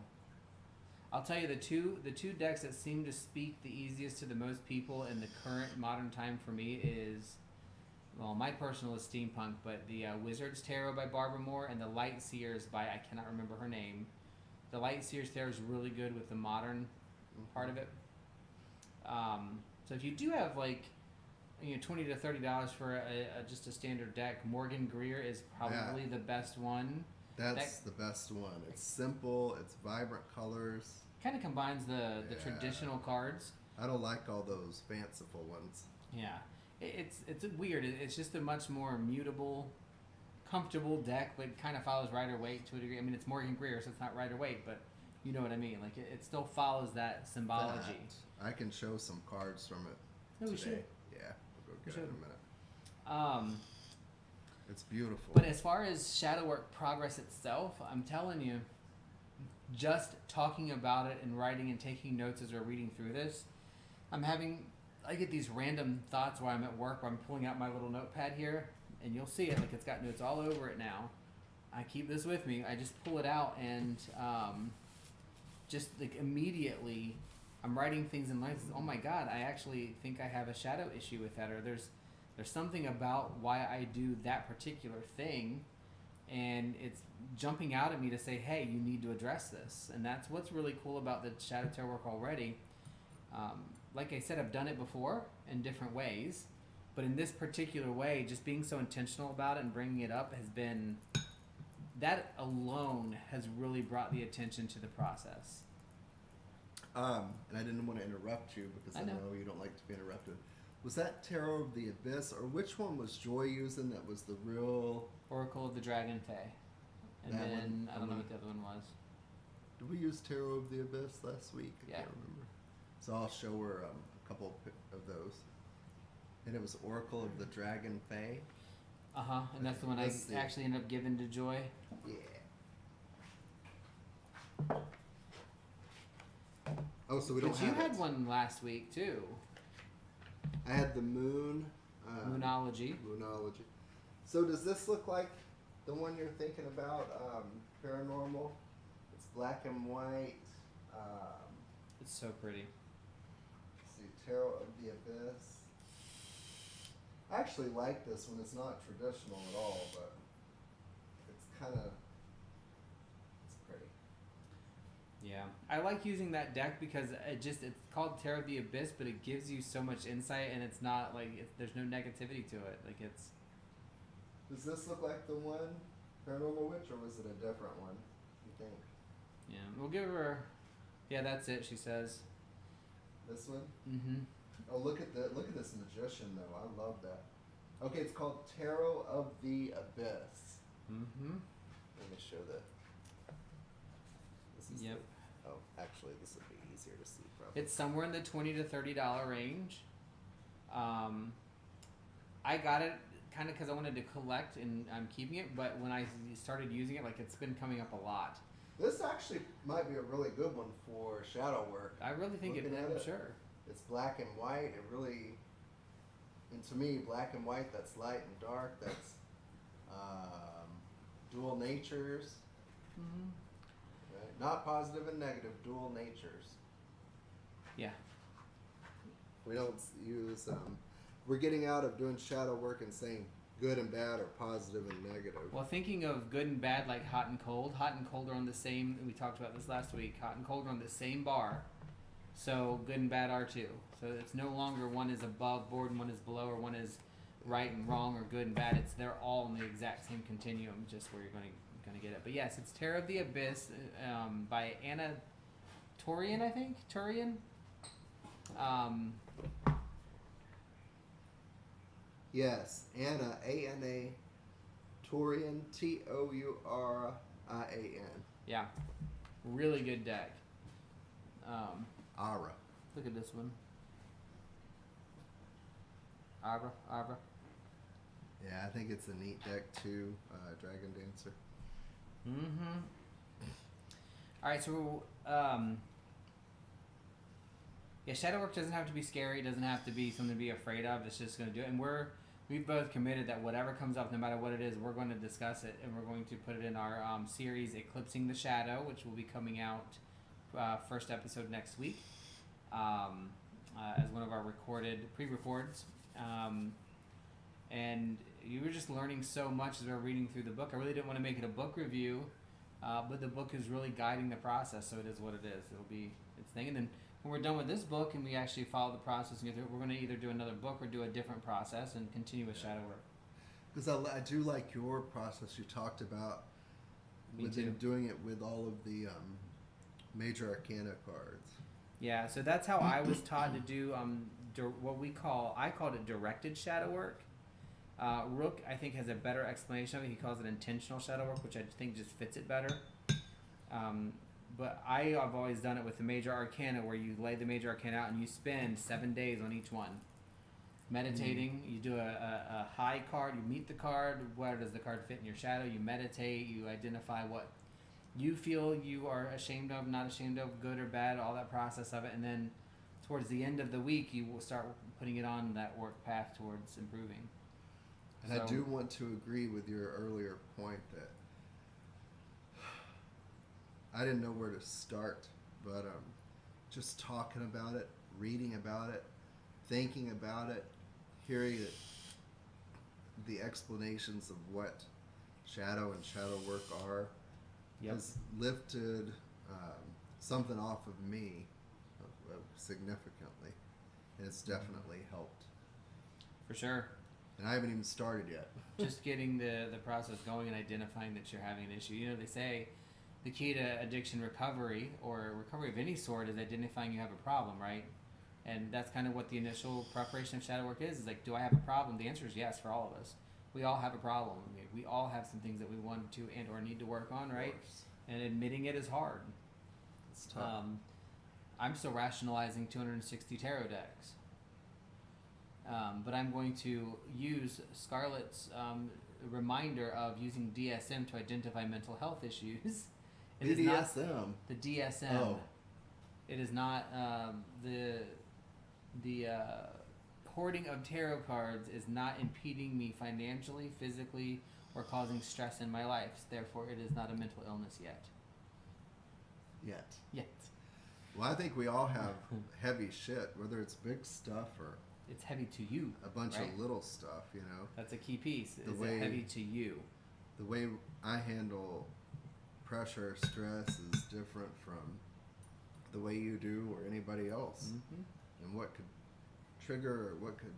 S1: I'll tell you the two decks that seem to speak the easiest to the most people in the current modern time for me is, well, my personal is Steampunk, but the Wizard's Tarot by Barbara Moore and the Light Seers by, I cannot remember her name. The Light Seers Tarot is really good with the modern part of it. So if you do have like, $20 to $30 for just a standard deck, Morgan Greer is probably the best one.
S2: That's the best one. It's simple. It's vibrant colors.
S1: Kind of combines the traditional cards.
S2: I don't like all those fanciful ones.
S1: Yeah, it's weird. It's just a much more mutable, comfortable deck, but kind of follows Rider-Waite to a degree. I mean, it's Morgan Greer, so it's not Rider-Waite, but you know what I mean. Like it still follows that symbology.
S2: I can show some cards from it
S1: No, we
S2: today.
S1: should.
S2: Yeah, we'll go get it in a minute. It's beautiful.
S1: But as far as shadow work progress itself, I'm telling you, just talking about it and writing and taking notes as we're reading through this, I get these random thoughts while I'm at work, where I'm pulling out my little notepad here, and you'll see it, like it's got notes all over it now. I keep this with me. I just pull it out, and just like immediately I'm writing things in lines. Oh my God, I actually think I have a shadow issue with that, or there's something about why I do that particular thing, and it's jumping out at me to say, hey, you need to address this. And that's what's really cool about the Shadow Tarot work already. Like I said, I've done it before in different ways, but in this particular way, just being so intentional about it and bringing it up has been, that alone has really brought the attention to the process.
S2: And I didn't want to interrupt you because I know you don't like to be interrupted. Was that Tarot of the Abyss, or which one was Joy using that was the real...
S1: Oracle of the Dragon Fae. And
S2: that
S1: then,
S2: one?
S1: I don't know what the other one was.
S2: Did we use Tarot of the Abyss last week? I
S1: Yeah.
S2: can't remember. So I'll show her a couple of those. And it was Oracle of the Dragon Fae.
S1: Uh-huh, and that's the one I actually ended up giving to Joy.
S2: Yeah. Oh, so we don't
S1: But
S2: have
S1: you had
S2: it.
S1: one last week, too.
S2: I had the Moon.
S1: Moonology.
S2: Moonology. So does this look like the one you're thinking about, Paranormal? It's black and white.
S1: It's so pretty.
S2: Let's see, Tarot of the Abyss. I actually like this one. It's not traditional at all, but it's kind of, it's pretty.
S1: Yeah, I like using that deck because it's called Tarot of the Abyss, but it gives you so much insight, and it's not like there's no negativity to it. Like it's.
S2: Does this look like the one, Paranormal Witch, or was it a different one? You think?
S1: Yeah, we'll give her. Yeah, that's it. She says.
S2: This one?
S1: Mm-hmm.
S2: Oh, look at this magician though. I love that. Okay, it's called Tarot of the Abyss.
S1: Mm-hmm.
S2: Let me show the. This is
S1: Yep.
S2: Oh, actually, this would be easier to see. Probably.
S1: It's somewhere in the $20 to $30 range. I got it kind of because I wanted to collect and I'm keeping it. But when I started using it, like it's been coming up a lot.
S2: This actually might be a really good one for shadow work.
S1: I really think
S2: Looking at
S1: I'm
S2: it,
S1: sure.
S2: It's black and white. It really, and to me, black and white, that's light and dark. That's dual natures.
S1: Mm-hmm.
S2: Right? Not positive and negative, dual natures.
S1: Yeah.
S2: We don't use, we're getting out of doing shadow work and saying good and bad or positive and negative.
S1: Well, thinking of good and bad, like hot and cold are on the same. We talked about this last week. Hot and cold are on the same bar, so good and bad are too. So it's no longer one is above board and one is below, or one is right and wrong, or good and bad. It's they're all in the exact same continuum, just where you're going to get it. But yes, it's Terror of the Abyss by Anna Turian, I think. Turian.
S2: Yes, Anna, A-N-A, Turian, Tourian.
S1: Yeah, really good deck.
S2: Ara.
S1: Look at this one. Abra.
S2: Yeah, I think it's a neat deck too, Dragon Dancer.
S1: Mm-hmm. All right, so yeah, shadow work doesn't have to be scary. It doesn't have to be something to be afraid of. It's just going to do it, and we've both committed that whatever comes up, no matter what it is, we're going to discuss it, and we're going to put it in our series Eclipsing the Shadow, which will be coming out first episode next week as one of our pre-records. And you were just learning so much as we were reading through the book. I really didn't want to make it a book review, but the book is really guiding the process, so it is what it is. It'll be its thing. And then when we're done with this book and we actually follow the process and get through it, we're going to either do another book or do a different process and continue with shadow work.
S2: Because I do like your process you talked about.
S1: Me
S2: with
S1: too.
S2: Doing it with all of the major arcana cards.
S1: Yeah, so that's how I was taught to do I called it directed shadow work. Rook, I think, has a better explanation of it. He calls it intentional shadow work, which I think just fits it better. But I have always done it with the major arcana, where you lay the major arcana out and you spend 7 days on each one. Meditating, you do a high card, you meet the card, where does the card fit in your shadow, you meditate, you identify what you feel you are ashamed of, not ashamed of, good or bad, all that process of it, and then towards the end of the week, you will start putting it on that work path towards improving.
S2: And I do want to agree with your earlier point that I didn't know where to start, but just talking about it, reading about it, thinking about it, hearing it, the explanations of what shadow and shadow work are, has lifted something off of me significantly, and it's definitely helped.
S1: For sure.
S2: And I haven't even started yet.
S1: Just getting the process going and identifying that you're having an issue. You know, they say the key to addiction recovery, or recovery of any sort, is identifying you have a problem, right? And that's kind of what the initial preparation of shadow work is like, do I have a problem? The answer is yes for all of us. We all have a problem. We all have some things that we want to and or need to work on, right? And admitting it is hard.
S2: It's tough.
S1: I'm still rationalizing 260 tarot decks. But I'm going to use Scarlett's reminder of using DSM to identify mental health issues. It is not
S2: BDSM.
S1: the DSM.
S2: Oh.
S1: It is not the hoarding of tarot cards is not impeding me financially, physically, or causing stress in my life. Therefore, it is not a mental illness yet. Yet.
S2: Well, I think we all have heavy shit, whether it's big stuff or
S1: It's heavy to you.
S2: a bunch
S1: right?
S2: of little stuff, you know.
S1: That's a key piece.
S2: The
S1: Is
S2: way-
S1: it heavy to you?
S2: The way I handle pressure, stress is different from the way you do or anybody else.
S1: Mm-hmm.
S2: And what could trigger or what could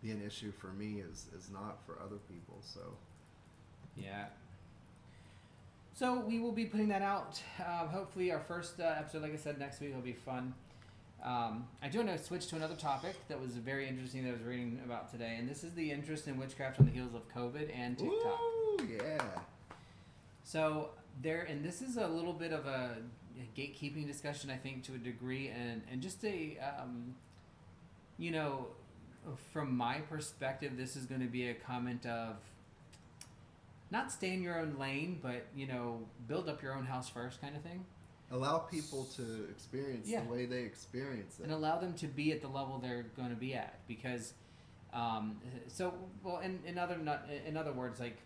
S2: be an issue for me is not for other people. So
S1: Yeah. So we will be putting that out. Hopefully our first episode, like I said, next week will be fun. I do want to switch to another topic that was very interesting that I was reading about today, and this is the interest in witchcraft on the heels of COVID and TikTok.
S2: Ooh, yeah.
S1: So and this is a little bit of a gatekeeping discussion, I think, to a degree, and just a, from my perspective, this is going to be a comment of not stay in your own lane, but build up your own house first, kind of thing.
S2: Allow people to experience the way they experience it,
S1: and allow them to be at the level they're going to be at. Because, in other words, like,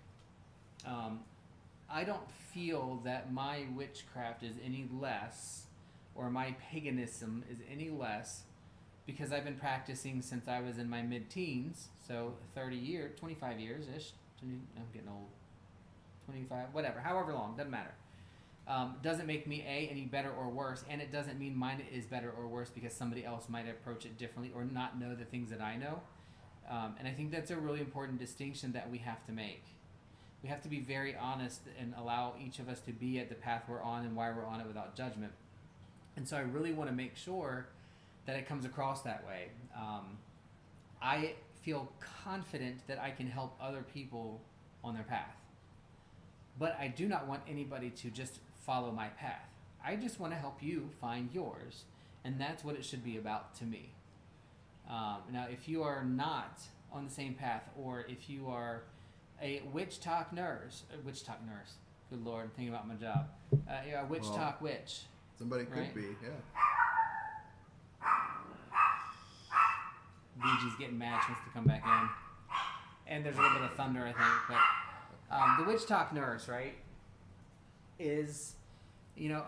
S1: I don't feel that my witchcraft is any less, or my paganism is any less, because I've been practicing since I was in my mid-teens, so 25 years-ish. I'm getting old. 25, whatever, however long, doesn't matter. Doesn't make me any better or worse, and it doesn't mean mine is better or worse because somebody else might approach it differently or not know the things that I know. And I think that's a really important distinction that we have to make. We have to be very honest and allow each of us to be at the path we're on and why we're on it without judgment. And so I really want to make sure that it comes across that way. I feel confident that I can help other people on their path. But I do not want anybody to just follow my path. I just want to help you find yours. And that's what it should be about to me. Now, if you are not on the same path, or if you are a witch talk nurse, good Lord, I'm thinking about my job. A witch talk witch.
S2: Somebody could
S1: right?
S2: be, yeah.
S1: Luigi's getting mad, she wants to come back in. And there's a little bit of thunder, I think. But the witch talk nurse, right, is,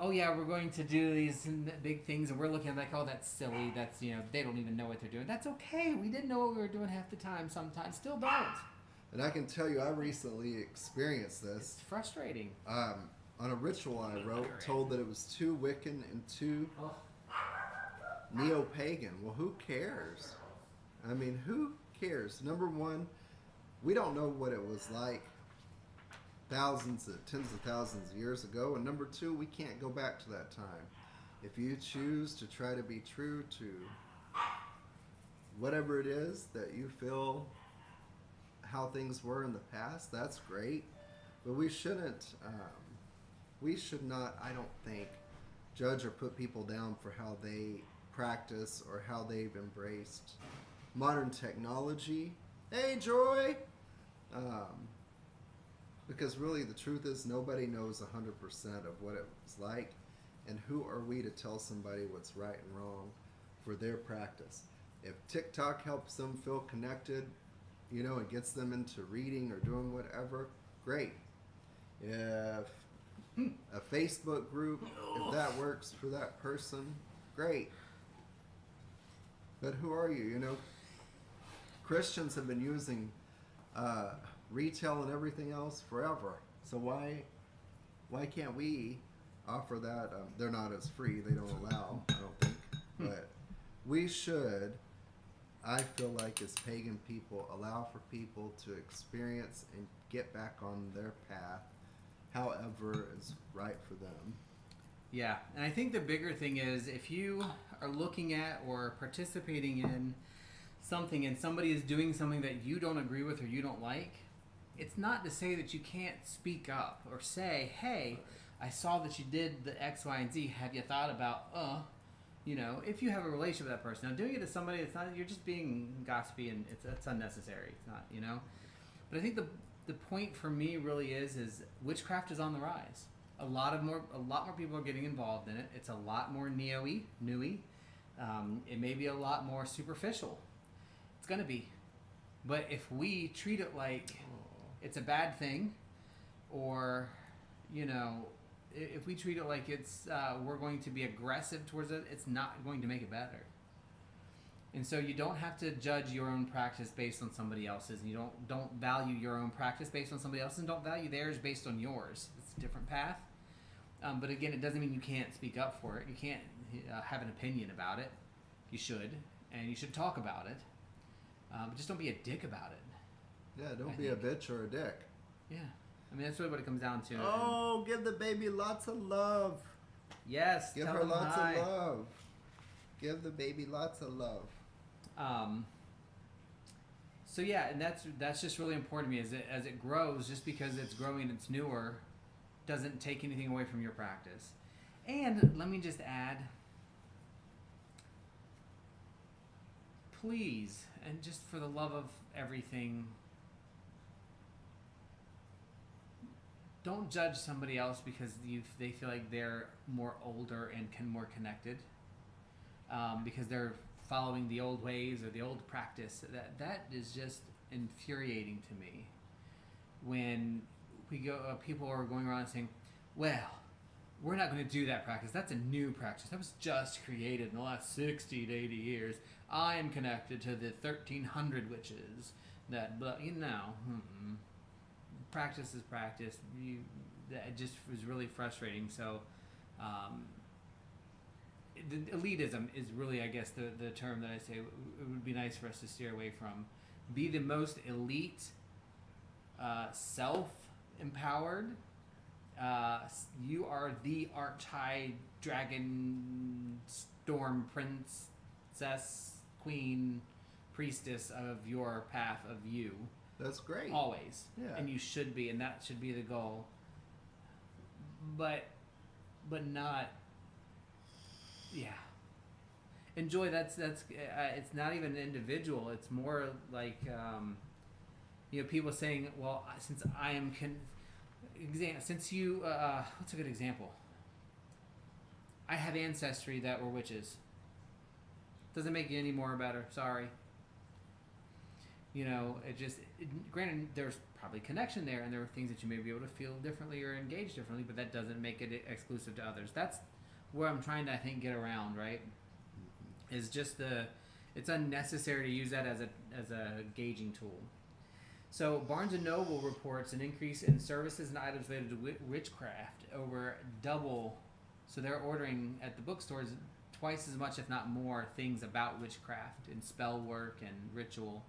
S1: oh yeah, we're going to do these big things, and we're looking like, oh, that's silly. That's, they don't even know what they're doing. That's okay. We didn't know what we were doing half the time sometimes. Still don't.
S2: And I can tell you, I recently experienced this.
S1: It's frustrating.
S2: On a ritual I wrote, told that it was 2 Wiccan and 2 Neo-Pagan. Well, who cares? I mean, who cares? Number one, we don't know what it was like tens of thousands of years ago. And number two, we can't go back to that time. If you choose to try to be true to whatever it is that you feel how things were in the past, that's great. But we should not, I don't think, judge or put people down for how they practice or how they've embraced modern technology. Hey, Joy! Because really the truth is nobody knows 100% of what it was like, and who are we to tell somebody what's right and wrong for their practice? If TikTok helps them feel connected, it gets them into reading or doing whatever, great. If a Facebook group, if that works for that person, great. But who are you? Christians have been using retail and everything else forever. So why can't we offer that? They're not as free. They don't allow, I don't think. But we should, I feel like as pagan people, allow for people to experience and get back on their path however is right for them.
S1: Yeah, and I think the bigger thing is if you are looking at or participating in something and somebody is doing something that you don't agree with or you don't like, it's not to say that you can't speak up or say, hey, I saw that you did the X, Y, and Z. Have you thought about, if you have a relationship with that person. Now, doing it to somebody, it's not, you're just being gossipy and it's unnecessary. It's not, But I think the point for me really is witchcraft is on the rise. A lot more people are getting involved in it. It's a lot more neo-y, new-y. It may be a lot more superficial. It's going to be. But if we treat it like it's a bad thing, or, if we treat it like it's we're going to be aggressive towards it, it's not going to make it better. And so you don't have to judge your own practice based on somebody else's, and you don't value your own practice based on somebody else's, and don't value theirs based on yours. It's a different path. But again, it doesn't mean you can't speak up for it. You can't have an opinion about it. You should, and you should talk about it. But just don't be a dick about it.
S2: Yeah, don't be a bitch or a dick.
S1: Yeah. I mean, that's really what it comes down to.
S2: Oh, give the baby lots of love.
S1: Yes.
S2: Give her lots of love. Give the baby lots of love.
S1: So yeah, and that's just really important to me. As it grows, just because it's growing and it's newer, doesn't take anything away from your practice. And let me just add, please, and just for the love of everything, don't judge somebody else because they feel like they're more older and more connected, because they're following the old ways or the old practice. That is just infuriating to me. When people are going around saying, "Well, we're not going to do that practice. That's a new practice. That was just created in the last 60 to 80 years. I am connected to the 1300 witches." Practice is practice. That just was really frustrating. So, the elitism is really, I guess, the term that I say it would be nice for us to steer away from. Be the most elite, self-empowered. You are the arch-high dragon, storm princess, queen, priestess of your path of you.
S2: That's great.
S1: Always.
S2: Yeah.
S1: And you should be, and that should be the goal. But not. Yeah. Enjoy. That's it's not even individual. It's more like people saying, "Well, since I am since you what's a good example? I have ancestry that were witches. Doesn't make you any more better. Sorry." Granted, there's probably connection there, and there are things that you may be able to feel differently or engage differently, but that doesn't make it exclusive to others. That's where I'm trying to, I think, get around, right? Is just it's unnecessary to use that as a gauging tool. So Barnes & Noble reports an increase in services and items related to witchcraft over double. So they're ordering at the bookstores twice as much, if not more, things about witchcraft and spell work and ritual.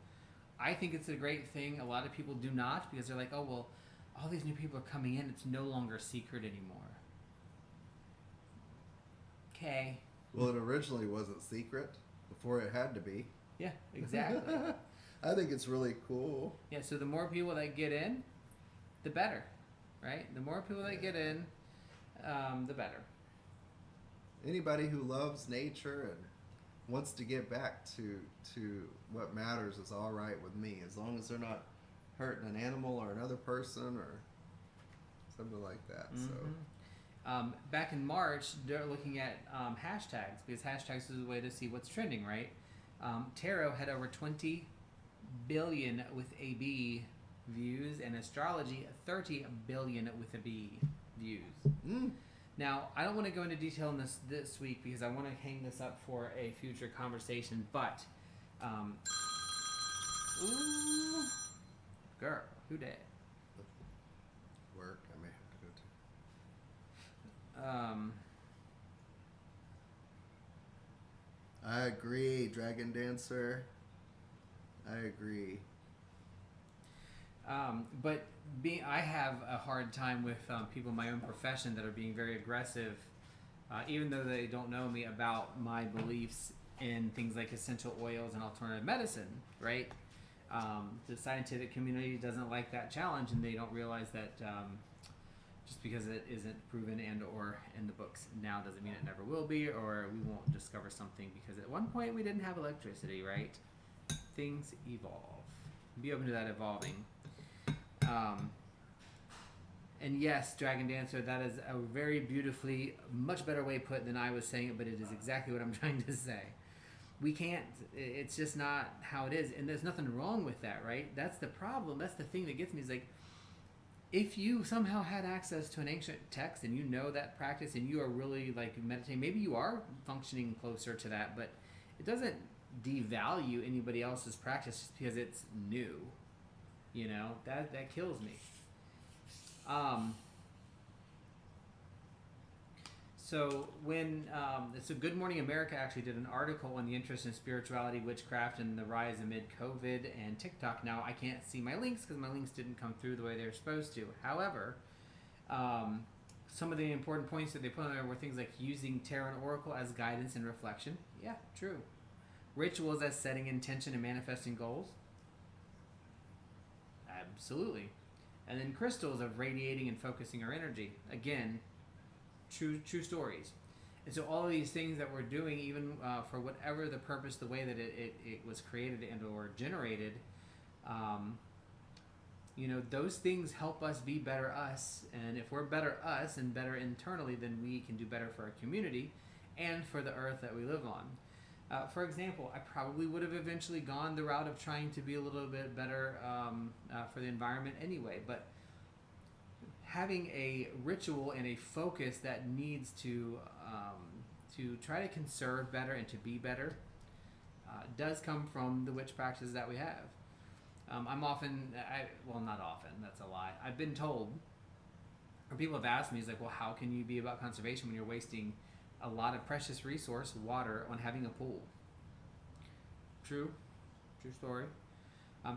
S1: I think it's a great thing. A lot of people do not, because they're like, "Oh, well, all these new people are coming in. It's no longer a secret anymore." Okay.
S2: Well, it originally wasn't secret before it had to be.
S1: Yeah, exactly.
S2: I think it's really cool.
S1: Yeah, so the more people that get in, the better, right? The more people that get in, the better.
S2: Anybody who loves nature and wants to get back to what matters is all right with me, as long as they're not hurting an animal or another person or something like that.
S1: Mm-hmm.
S2: So
S1: back in March, they're looking at hashtags, because hashtags is a way to see what's trending, right? Tarot had over 20 billion with a B views, and astrology 30 billion with a B views. Now, I don't want to go into detail on this week because I want to hang this up for a future conversation, but ooh, girl, who dat?
S2: Work, I may have to go to. I agree, Dragon Dancer. I agree.
S1: But I have a hard time with people in my own profession that are being very aggressive, even though they don't know me, about my beliefs in things like essential oils and alternative medicine, right? The scientific community doesn't like that challenge, and they don't realize that just because it isn't proven and or in the books now doesn't mean it never will be, or we won't discover something because at one point we didn't have electricity, right? Things evolve. Be open to that evolving. And yes, Dragon Dancer, that is a very beautifully, much better way put than I was saying it, but it is exactly what I'm trying to say. We can't, it's just not how it is, and there's nothing wrong with that, right? That's the problem. That's the thing that gets me, is like, if you somehow had access to an ancient text and you know that practice and you are really like meditating, maybe you are functioning closer to that, but it doesn't devalue anybody else's practice just because it's new. You know, that kills me. So when so Good Morning America actually did an article on the interest in spirituality, witchcraft, and the rise amid COVID and TikTok. Now I can't see my links because my links didn't come through the way they're supposed to. However, some of the important points that they put on there were things like using tarot and oracle as guidance and reflection. Yeah, true. Rituals as setting intention and manifesting goals. Absolutely. And then crystals of radiating and focusing our energy. Again, true stories. And so all of these things that we're doing, even for whatever the purpose, the way that it was created and or generated, um, those things help us be better us. And if we're better us and better internally, then we can do better for our community and for the earth that we live on. For example, I probably would have eventually gone the route of trying to be a little bit better for the environment anyway. But having a ritual and a focus that needs to try to conserve better and to be better does come from the witch practices that we have. I'm often, not often, that's a lie. I've been told, or people have asked me, it's like, well, how can you be about conservation when you're wasting a lot of precious resource, water, on having a pool? True story.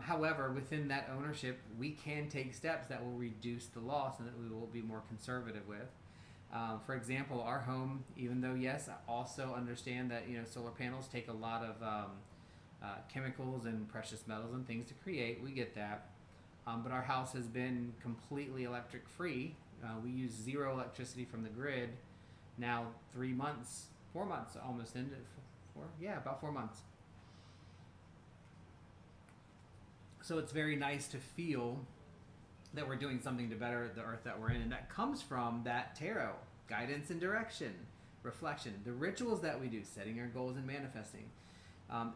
S1: However, within that ownership, we can take steps that will reduce the loss and that we will be more conservative with. For example, our home, even though, yes, I also understand that solar panels take a lot of chemicals and precious metals and things to create, we get that. But our house has been completely electric free. We use zero electricity from the grid now 4 months almost into about 4 months. So it's very nice to feel that we're doing something to better the earth that we're in, and that comes from that tarot, guidance and direction, reflection, the rituals that we do, setting our goals and manifesting,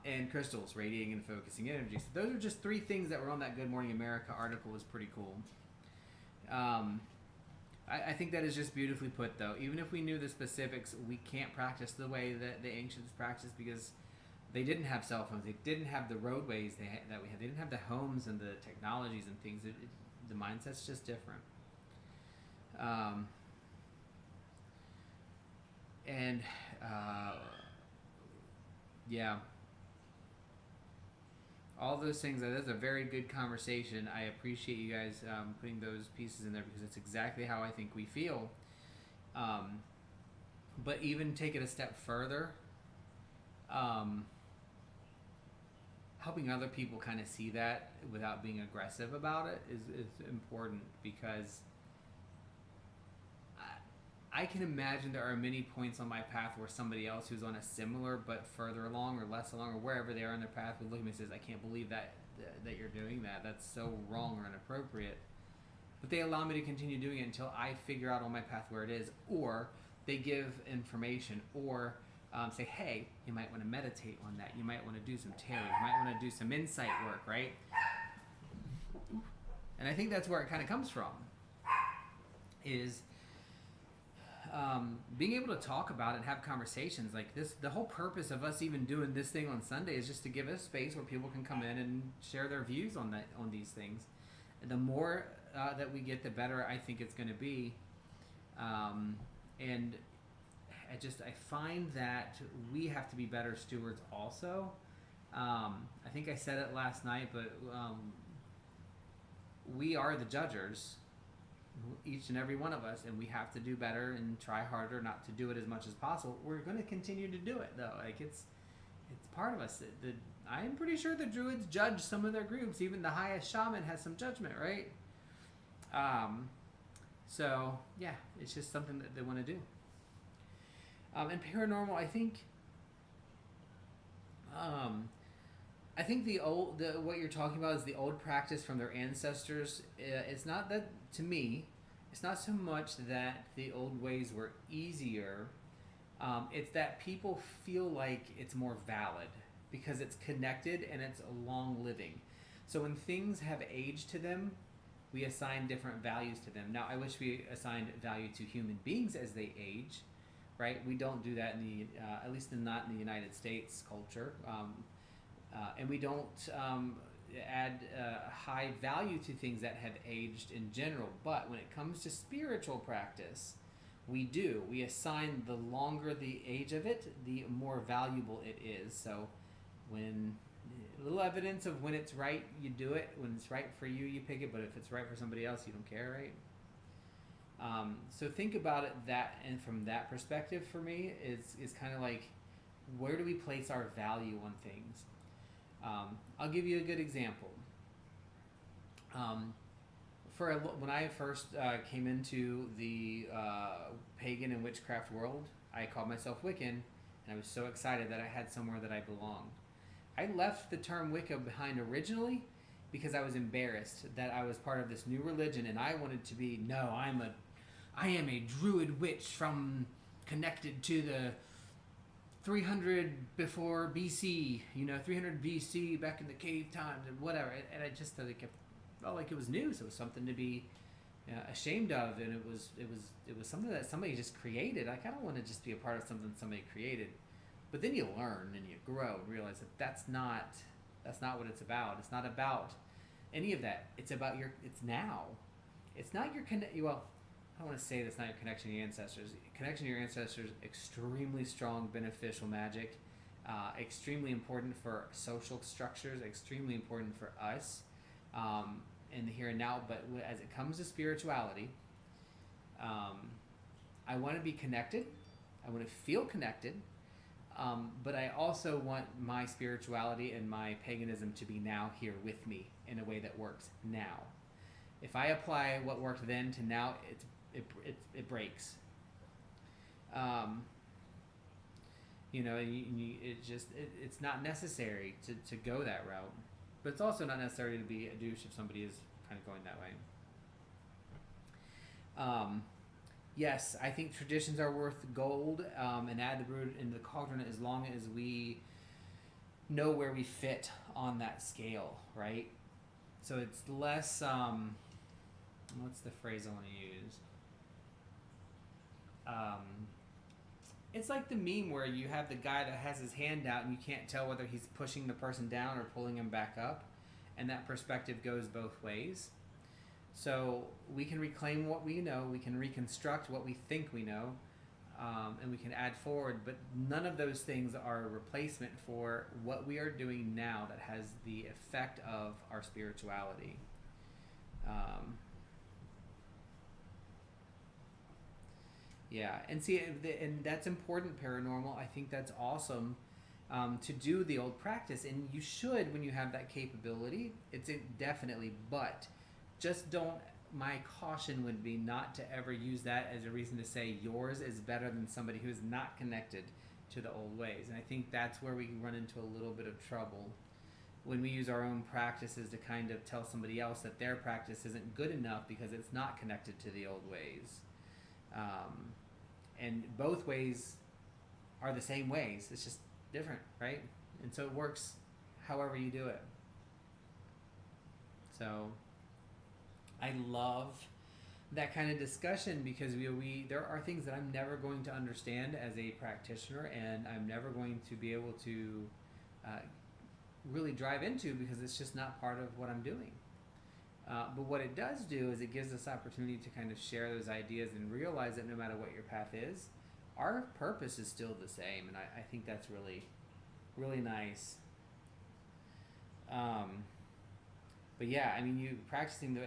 S1: and crystals, radiating and focusing energy. So those are just 3 things that were on that Good Morning America article. Was pretty cool. I think that is just beautifully put, though. Even if we knew the specifics, we can't practice the way that the ancients practiced because they didn't have cell phones. They didn't have the roadways that we had. They didn't have the homes and the technologies and things. The mindset's just different. All those things. That's a very good conversation. I appreciate you guys putting those pieces in there because it's exactly how I think we feel. But even take it a step further, helping other people kind of see that without being aggressive about it is important, because I can imagine there are many points on my path where somebody else who's on a similar but further along or less along or wherever they are in their path would look at me and says, I can't believe that you're doing that. That's so wrong or inappropriate. But they allow me to continue doing it until I figure out on my path where it is, or they give information, or say, hey, you might want to meditate on that. You might want to do some tarot. You might want to do some insight work, right? And I think that's where it kind of comes from, is being able to talk about it and have conversations like this. The whole purpose of us even doing this thing on Sunday is just to give us space where people can come in and share their views on these things. And the more that we get, the better I think it's going to be. And I find that we have to be better stewards also. I think I said it last night, but we are the judgers, each and every one of us, and we have to do better and try harder not to do it as much as possible. We're going to continue to do it, though. Like it's part of us. I am pretty sure the Druids judge some of their groups. Even the highest shaman has some judgment, right? So yeah, it's just something that they want to do. And paranormal, I think what you're talking about is the old practice from their ancestors. It's not that, to me, it's not so much that the old ways were easier. It's that people feel like it's more valid because it's connected and it's long living. So when things have age to them, we assign different values to them. Now, I wish we assigned value to human beings as they age. Right, we don't do that at least not in the United States culture, and we don't add high value to things that have aged in general. But when it comes to spiritual practice, we do. We assign the longer the age of it, the more valuable it is. So, when a little evidence of when it's right, you do it. When it's right for you, you pick it. But if it's right for somebody else, you don't care, right? So think about it and from that perspective, for me, is kind of like, where do we place our value on things? I'll give you a good example. When I first came into the pagan and witchcraft world. I called myself Wiccan, and I was so excited that I had somewhere that I belonged. I left the term Wicca behind originally because I was embarrassed that I was part of this new religion, and I wanted to be, no, I am a druid witch from connected to the 300 before BC, 300 BC back in the cave times and whatever. And I just felt like it was new, so it was something to be ashamed of, and it was something that somebody just created. Like, I don't want to just be a part of something somebody created. But then you learn and you grow and realize that that's not what it's about. It's not about any of that. It's about it's now. It's not your well, I don't want to say that's not your connection to your ancestors. Connection to your ancestors, extremely strong, beneficial magic, extremely important for social structures, extremely important for us in the here and now. But as it comes to spirituality, I want to be connected. I want to feel connected. But I also want my spirituality and my paganism to be now here with me in a way that works now. If I apply what worked then to now, it breaks. It's not necessary to go that route, but it's also not necessary to be a douche if somebody is kind of going that way. Yes, I think traditions are worth gold, and add the brood into the cauldron as long as we know where we fit on that scale, right? So it's less, what's the phrase I want to use? It's like the meme where you have the guy that has his hand out and you can't tell whether he's pushing the person down or pulling him back up, and that perspective goes both ways. So we can reclaim what we know, we can reconstruct what we think we know, and we can add forward, but none of those things are a replacement for what we are doing now that has the effect of our spirituality. Yeah, and see, and that's important, paranormal. I think that's awesome to do the old practice, and you should when you have that capability. It's definitely, but just don't. My caution would be not to ever use that as a reason to say yours is better than somebody who is not connected to the old ways. And I think that's where we run into a little bit of trouble when we use our own practices to kind of tell somebody else that their practice isn't good enough because it's not connected to the old ways. And both ways are the same ways. It's just different, right? And so it works however you do it. So I love that kind of discussion because there are things that I'm never going to understand as a practitioner, and I'm never going to be able to really drive into because it's just not part of what I'm doing. But what it does do is it gives us opportunity to kind of share those ideas and realize that no matter what your path is, our purpose is still the same, and I think that's really, really nice. But yeah, I mean, you practicing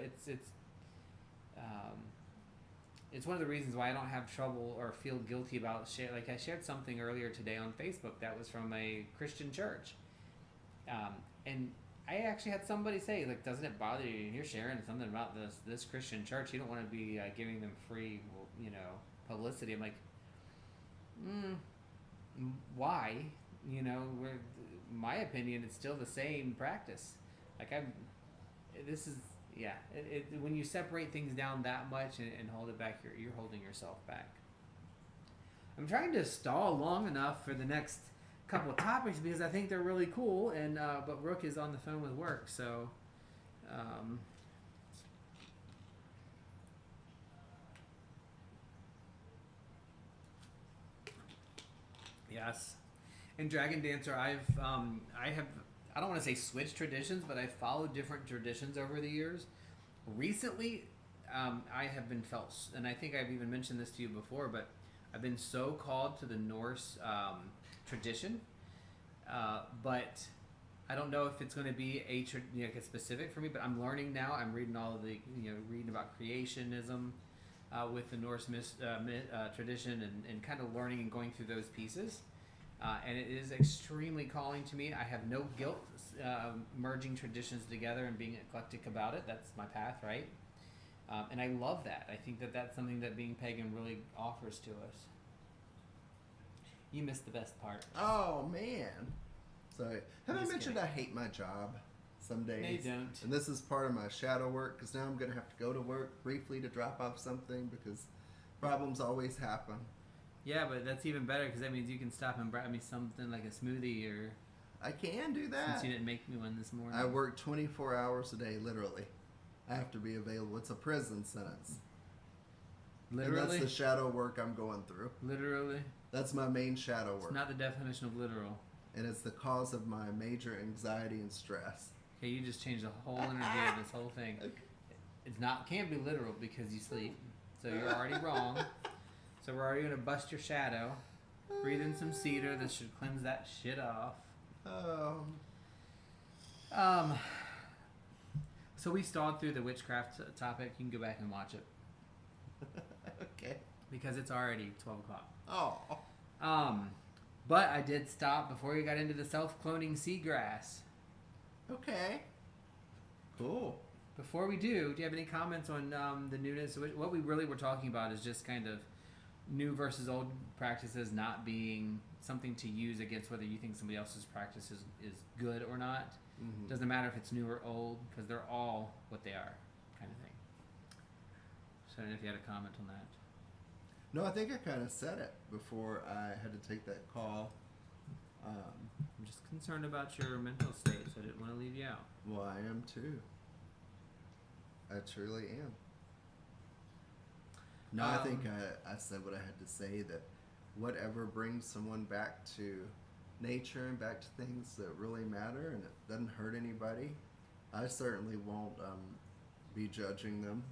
S1: it's one of the reasons why I don't have trouble or feel guilty about like I shared something earlier today on Facebook that was from a Christian church, and I actually had somebody say, like, doesn't it bother you? You're sharing something about this Christian church. You don't want to be giving them free, publicity. I'm like, why? My opinion, it's still the same practice. Like when you separate things down that much and hold it back, you're holding yourself back. I'm trying to stall long enough for the next couple of topics because I think they're really cool, and but Rook is on the phone with work, so yes. And Dragon Dancer, I don't want to say switched traditions, but I've followed different traditions over the years. Recently, I have been felt, and I think I've even mentioned this to you before, but I've been so called to the Norse tradition, but I don't know if it's going to be a specific for me. But I'm learning now. I'm reading all of the reading about creationism with the Norse tradition, and kind of learning and going through those pieces. And it is extremely calling to me. I have no guilt merging traditions together and being eclectic about it. That's my path, right? And I love that. I think that that's something that being pagan really offers to us. You missed the best part.
S2: Oh man! So have I
S1: Just
S2: mentioned
S1: kidding.
S2: I hate my job some days?
S1: No, you don't.
S2: And this is part of my shadow work because now I'm gonna have to go to work briefly to drop off something because problems always happen.
S1: Yeah, but that's even better because that means you can stop and grab me something like a smoothie or.
S2: I can do that.
S1: Since you didn't make me one this morning.
S2: I work 24 hours a day, literally. I have to be available. It's a prison sentence.
S1: Literally?
S2: And that's the shadow work I'm going through.
S1: Literally?
S2: That's my main shadow work.
S1: It's not the definition of literal.
S2: And it's the cause of my major anxiety and stress.
S1: Okay, you just changed the whole energy of this whole thing. It's not can't be literal because you sleep. So you're already wrong. So we're already gonna bust your shadow. Breathe in some cedar. This should cleanse that shit off. So we stalled through the witchcraft topic. You can go back and watch it.
S2: Okay.
S1: Because it's already 12 o'clock.
S2: Oh.
S1: But I did stop before we got into the self-cloning seagrass.
S2: Okay. Cool.
S1: Before we do you have any comments on the newness? What we really were talking about is just kind of new versus old practices not being something to use against whether you think somebody else's practice is good or not.
S2: Mm-hmm.
S1: Doesn't matter if it's new or old because they're all what they are, kind of thing. So I don't know if you had a comment on that.
S2: No, I think I kind of said it before I had to take that call.
S1: I'm just concerned about your mental state, so I didn't want to leave you out.
S2: Well, I am too. I truly am. No, I think I said what I had to say, that whatever brings someone back to nature and back to things that really matter and it doesn't hurt anybody, I certainly won't be judging them.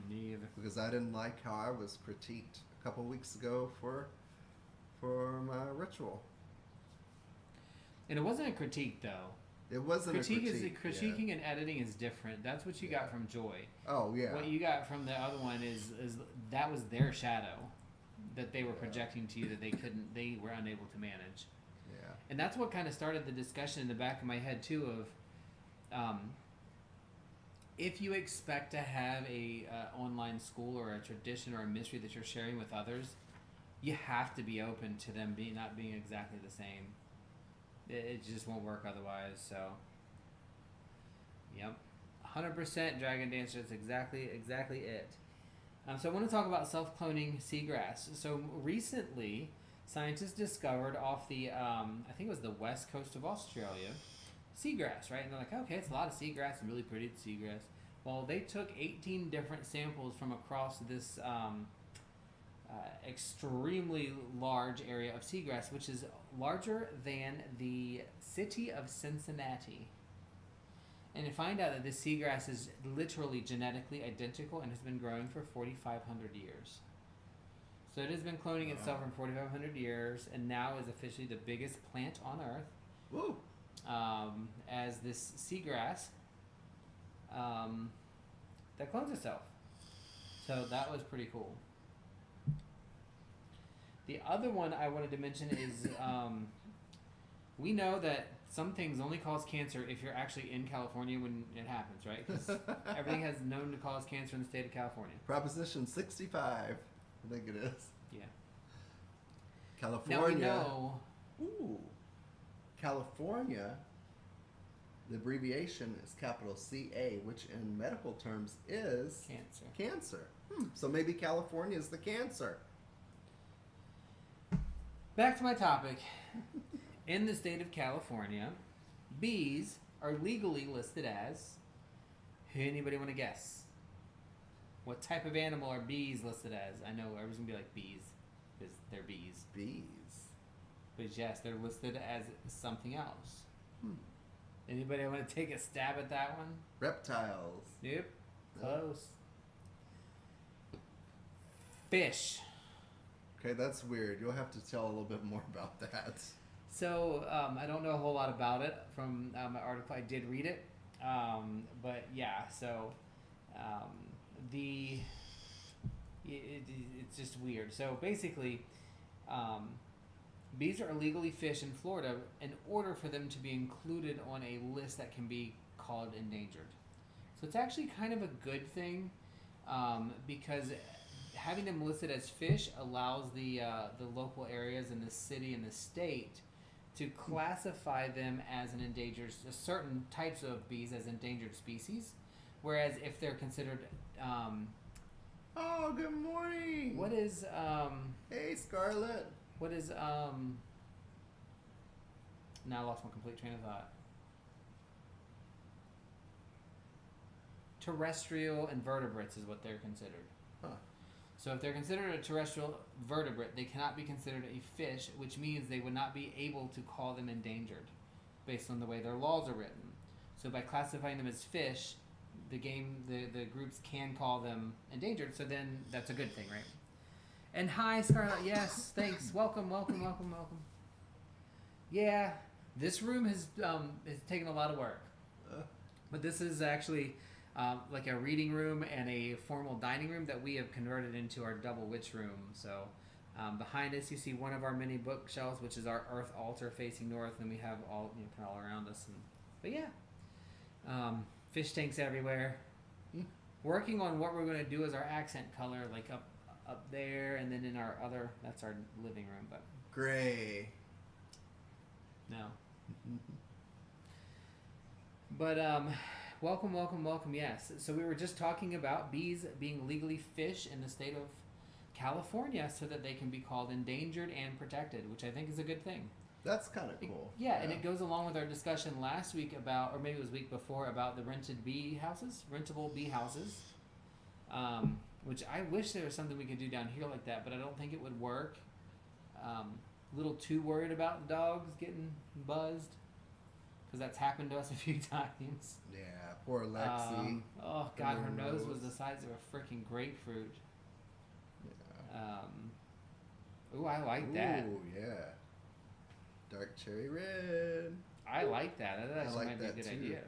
S1: Me either.
S2: Because I didn't like how I was critiqued a couple weeks ago for my ritual.
S1: And it wasn't a critique, though.
S2: It wasn't a critique.
S1: Critiquing and editing is different. That's what you got from Joy.
S2: Oh, yeah.
S1: What you got from the other one is that was their shadow that they were projecting to you that they were unable to manage.
S2: Yeah.
S1: And that's what kind of started the discussion in the back of my head too of if you expect to have a online school or a tradition or a mystery that you're sharing with others, you have to be open to them not being exactly the same. It just won't work otherwise. So, yep, 100% Dragon Dancer. That's exactly it. So I want to talk about self-cloning seagrass. So recently, scientists discovered off the I think it was the west coast of Australia, seagrass, right? And they're like, okay, it's a lot of seagrass and really pretty seagrass. Well, they took 18 different samples from across this extremely large area of seagrass, which is larger than the city of Cincinnati. And to find out that this seagrass is literally genetically identical and has been growing for 4,500 years. So it has been cloning itself for 4,500 years and now is officially the biggest plant on Earth.
S2: Woo.
S1: As this seagrass that clones itself. So that was pretty cool. The other one I wanted to mention is we know that some things only cause cancer if you're actually in California when it happens, right? Because everything has known to cause cancer in the state of California.
S2: Proposition 65, I think it is.
S1: Yeah.
S2: California.
S1: Now we know.
S2: Ooh. California, the abbreviation is capital CA, which in medical terms is cancer. So maybe California is the cancer.
S1: Back to my topic. In the state of California, bees are legally listed as. Anybody want to guess? What type of animal are bees listed as? I know everyone's going to be like bees because they're bees.
S2: Bees.
S1: But yes, they're listed as something else. Anybody want to take a stab at that one?
S2: Reptiles.
S1: Yep. Close. Fish.
S2: Okay, that's weird. You'll have to tell a little bit more about that.
S1: So, I don't know a whole lot about it from my article. I did read it. But yeah, so it's just weird. So basically, bees are illegally fished in Florida in order for them to be included on a list that can be called endangered. So it's actually kind of a good thing. because having them listed as fish allows the local areas in the city and the state to classify them as an endangered, certain types of bees as endangered species, whereas if they're considered
S2: Oh, good morning.
S1: what is
S2: Hey, Scarlett.
S1: what is now I lost my complete train of thought. Terrestrial invertebrates is what they're considered.
S2: Huh.
S1: So if they're considered a terrestrial vertebrate, they cannot be considered a fish, which means they would not be able to call them endangered based on the way their laws are written. So by classifying them as fish, the groups can call them endangered, so then that's a good thing, right? And hi, Scarlett. Yes, thanks. Welcome. Yeah, this room has taken a lot of work. But this is actually like a reading room and a formal dining room that we have converted into our double witch room. So behind us, you see one of our mini bookshelves, which is our earth altar facing north, and we have all kind of all around us. But yeah, fish tanks everywhere. Working on what we're going to do as our accent color, like up there, and then in our other, that's our living room. But
S2: Gray.
S1: no. But welcome. Yes. So we were just talking about bees being legally fish in the state of California, so that they can be called endangered and protected, which I think is a good thing.
S2: That's kind of cool.
S1: Yeah, and it goes along with our discussion last week about, or maybe it was week before, about the rentable bee houses, which I wish there was something we could do down here like that, but I don't think it would work. A little too worried about the dogs getting buzzed, because that's happened to us a few times.
S2: Yeah, poor Lexi.
S1: Oh God, her nose was the size of a freaking grapefruit.
S2: Yeah.
S1: Ooh, I like that.
S2: Ooh, yeah. Dark cherry red.
S1: I like that. That actually might be a good idea.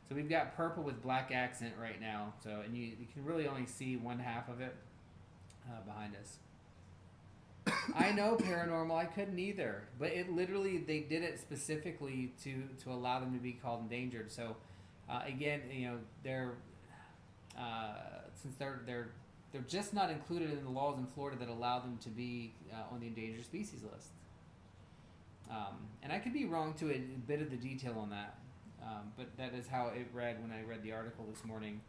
S1: So we've got purple with black accent right now. So, and you can really only see one half of it behind us. I know, paranormal. I couldn't either, but it literally, they did it specifically to allow them to be called endangered. So again, they're since they're just not included in the laws in Florida that allow them to be on the endangered species list. And I could be wrong to a bit of the detail on that, but that is how it read when I read the article this morning.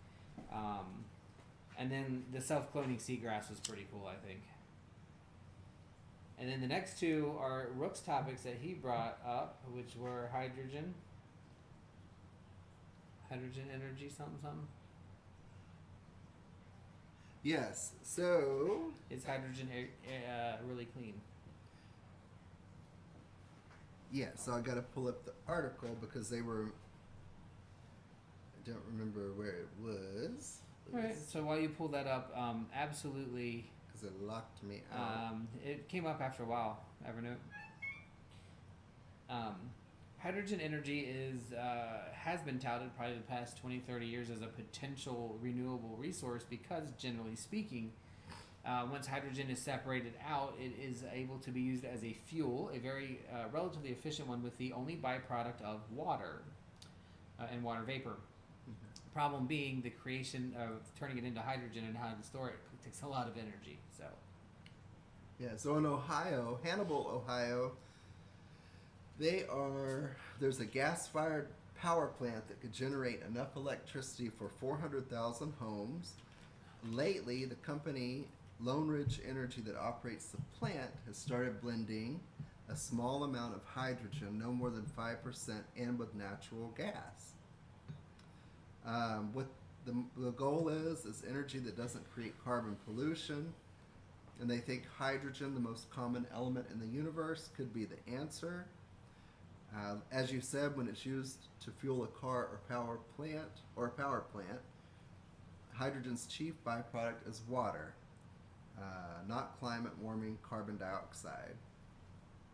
S1: And then the self-cloning seagrass was pretty cool, I think. And then the next two are Rook's topics that he brought up, which were hydrogen energy, something.
S2: Yes, so...
S1: Is hydrogen really clean?
S2: Yeah, so I got to pull up the article because they were... I don't remember where it was.
S1: All right, so while you pull that up, absolutely...
S2: Because it locked me out.
S1: It came up after a while, Evernote. Hydrogen energy has been touted probably the past 20, 30 years as a potential renewable resource because, generally speaking, once hydrogen is separated out, it is able to be used as a fuel, a very relatively efficient one, with the only byproduct of water and water vapor. Problem being the creation of turning it into hydrogen and how to store it takes a lot of energy. So
S2: yeah, so in Ohio, Hannibal, Ohio, there's a gas-fired power plant that could generate enough electricity for 400,000 homes. Lately, the company Lone Ridge Energy that operates the plant has started blending a small amount of hydrogen, no more than 5%, in with natural gas. What the goal is energy that doesn't create carbon pollution, and they think hydrogen, the most common element in the universe, could be the answer. As you said, when it's used to fuel a car or power plant, hydrogen's chief byproduct is water, not climate warming carbon dioxide.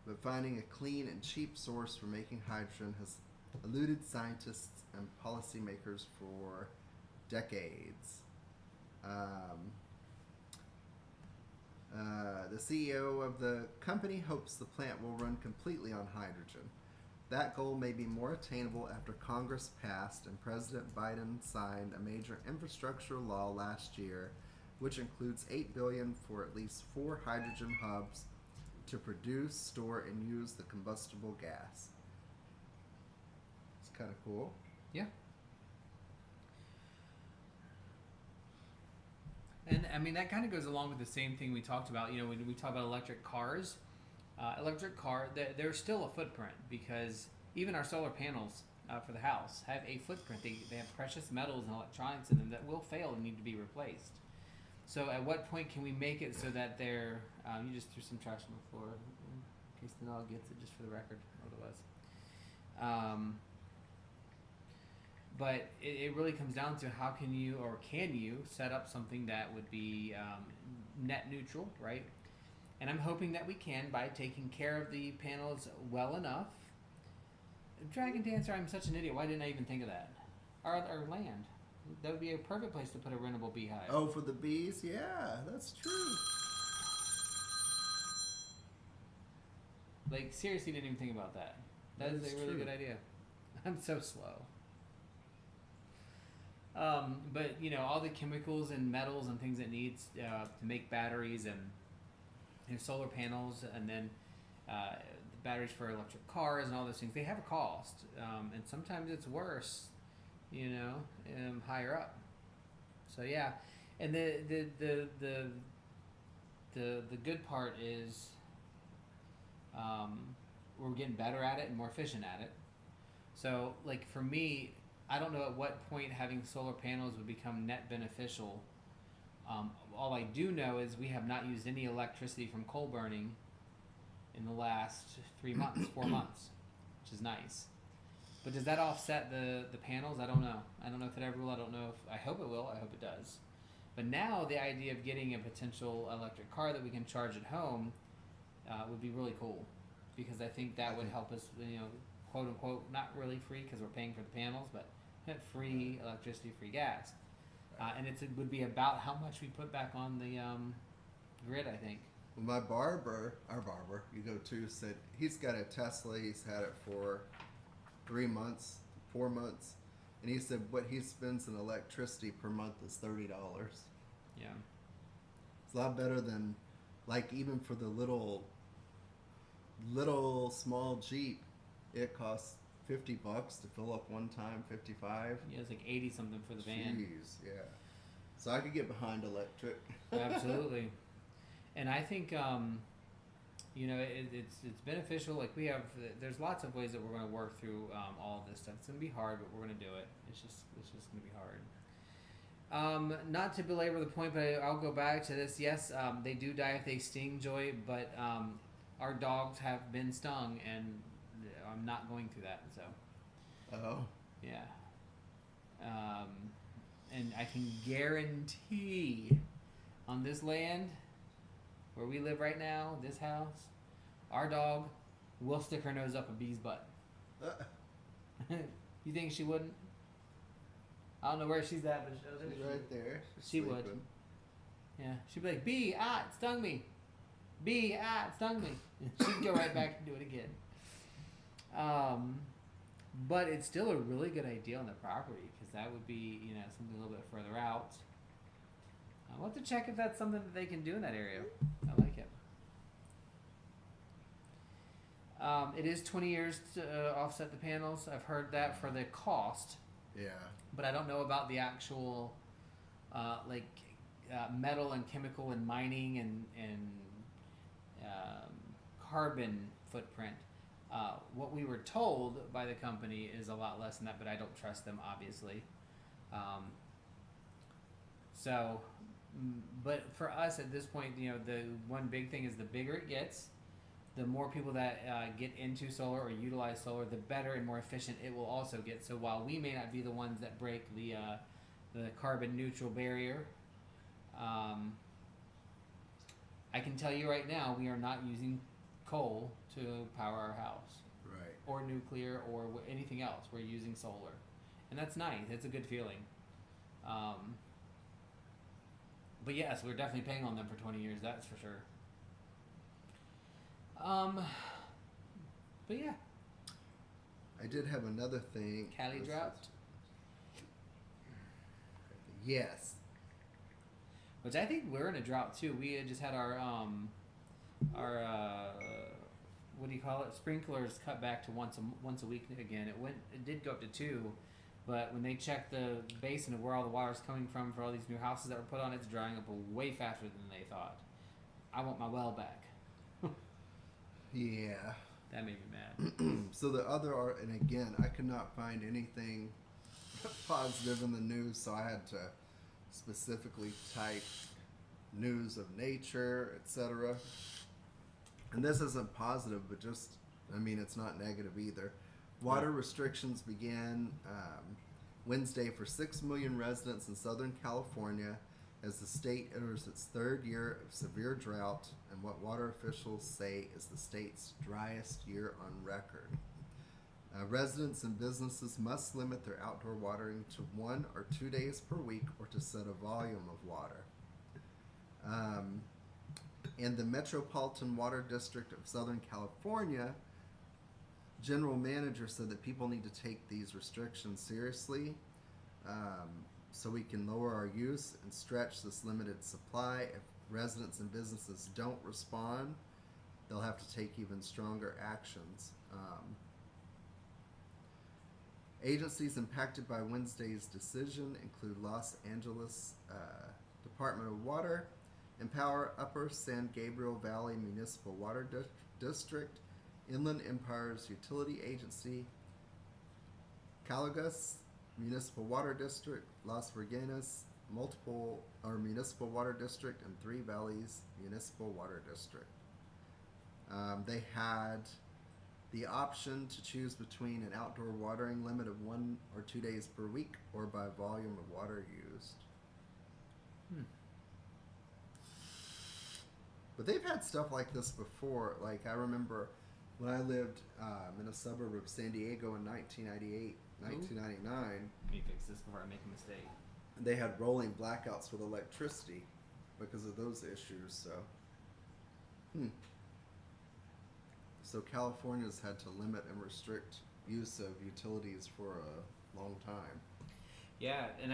S2: But finding a clean and cheap source for making hydrogen has eluded scientists and policymakers for decades. The CEO of the company hopes the plant will run completely on hydrogen. That goal may be more attainable after Congress passed and President Biden signed a major infrastructure law last year, which includes $8 billion for at least 4 hydrogen hubs to produce, store, and use the combustible gas. It's kind of cool.
S1: Yeah. And I mean, that kind of goes along with the same thing we talked about. You know, when we talk about electric cars, there's still a footprint, because even our solar panels for the house have a footprint. They have precious metals and electronics in them that will fail and need to be replaced. So at what point can we make it so that they're... you just threw some trash on the floor, in case the dog gets it, just for the record, otherwise. But it really comes down to how can you set up something that would be net neutral, right? And I'm hoping that we can by taking care of the panels well enough. Dragon Dancer, I'm such an idiot. Why didn't I even think of that? Our land. That would be a perfect place to put a rentable beehive.
S2: Oh, for the bees? Yeah, that's true.
S1: Like, seriously, didn't even think about that. That is a really good idea. I'm so slow. But, you know, all the chemicals and metals and things it needs to make batteries and solar panels, and then the batteries for electric cars and all those things, they have a cost. And sometimes it's worse, you know, higher up. So, yeah. And the good part is we're getting better at it and more efficient at it. So, like, for me, I don't know at what point having solar panels would become net beneficial. All I do know is we have not used any electricity from coal burning in the last 4 months, which is nice. But does that offset the panels? I don't know. I don't know if it ever will. I hope it will. I hope it does. But now the idea of getting a potential electric car that we can charge at home would be really cool, because I think that would help us, you know, quote unquote, not really free because we're paying for the panels, but free electricity, free gas. And it would be about how much we put back on the grid, I think.
S2: Well, our barber, you go to, said he's got a Tesla. He's had it for 4 months, and he said what he spends in electricity per month is $30.
S1: Yeah,
S2: it's a lot better than, like, even for the little small Jeep, it costs $50 to fill up one time, 55.
S1: Yeah, it's like 80 something for the van.
S2: Jeez, yeah. So I could get behind electric.
S1: Absolutely. And I think, you know, it's beneficial. Like, there's lots of ways that we're going to work through all of this stuff. It's going to be hard, but we're going to do it. It's just going to be hard. Not to belabor the point, but I'll go back to this. Yes, they do die if they sting, Joy, but our dogs have been stung, and I'm not going through that. So.
S2: Oh.
S1: Yeah. And I can guarantee on this land where we live right now, this house, our dog will stick her nose up a bee's butt. You think she wouldn't? I don't know where she's at, but
S2: she's right there.
S1: She would. Yeah, she'd be like, "Bee, it stung me. Bee, it stung me." She'd go right back and do it again. But it's still a really good idea on the property, because that would be, you know, something a little bit further out. I'll have to check if that's something that they can do in that area. I like it. It is 20 years to offset the panels. I've heard that for the cost.
S2: Yeah.
S1: But I don't know about the actual, metal and chemical and mining and carbon footprint. What we were told by the company is a lot less than that, but I don't trust them, obviously. But for us at this point, you know, the one big thing is the bigger it gets, the more people that get into solar or utilize solar, the better and more efficient it will also get. So while we may not be the ones that break the carbon neutral barrier, I can tell you right now, we are not using coal to power our house.
S2: Right.
S1: Or nuclear or anything else. We're using solar. And that's nice. It's a good feeling. But yes, we're definitely paying on them for 20 years, that's for sure. But yeah.
S2: I did have another thing.
S1: Cali
S2: This
S1: drought.
S2: is- Yes.
S1: Which I think we're in a drought too. We had just had our what do you call it? Sprinklers cut back to once a week again. It did go up to 2, but when they checked the basin of where all the water's coming from for all these new houses that were put on, it's drying up way faster than they thought. I want my well back.
S2: Yeah.
S1: That made me mad.
S2: So the other art, and again, I could not find anything positive in the news, so I had to specifically type news of nature, etc. And this isn't positive, but just, I mean, it's not negative either. Water restrictions began Wednesday for 6 million residents in Southern California as the state enters its 3rd year of severe drought and what water officials say is the state's driest year on record. Residents and businesses must limit their outdoor watering to 1 or 2 days per week or to set a volume of water. In the Metropolitan Water District of Southern California, General Manager said that people need to take these restrictions seriously so we can lower our use and stretch this limited supply. If residents and businesses don't respond, they'll have to take even stronger actions. Agencies impacted by Wednesday's decision include Los Angeles Department of Water, Empower Upper San Gabriel Valley Municipal Water District, Inland Empire's Utility Agency, Calagus Municipal Water District, Las Veganas Municipal Water District, and Three Valleys Municipal Water District. They had the option to choose between an outdoor watering limit of 1 or 2 days per week or by volume of water used. But they've had stuff like this before. Like, I remember when I lived in a suburb of San Diego in 1998, 1999.
S1: Let me fix this before I make a mistake.
S2: They had rolling blackouts with electricity because of those issues. So, So California's had to limit and restrict use of utilities for a long time.
S1: Yeah, and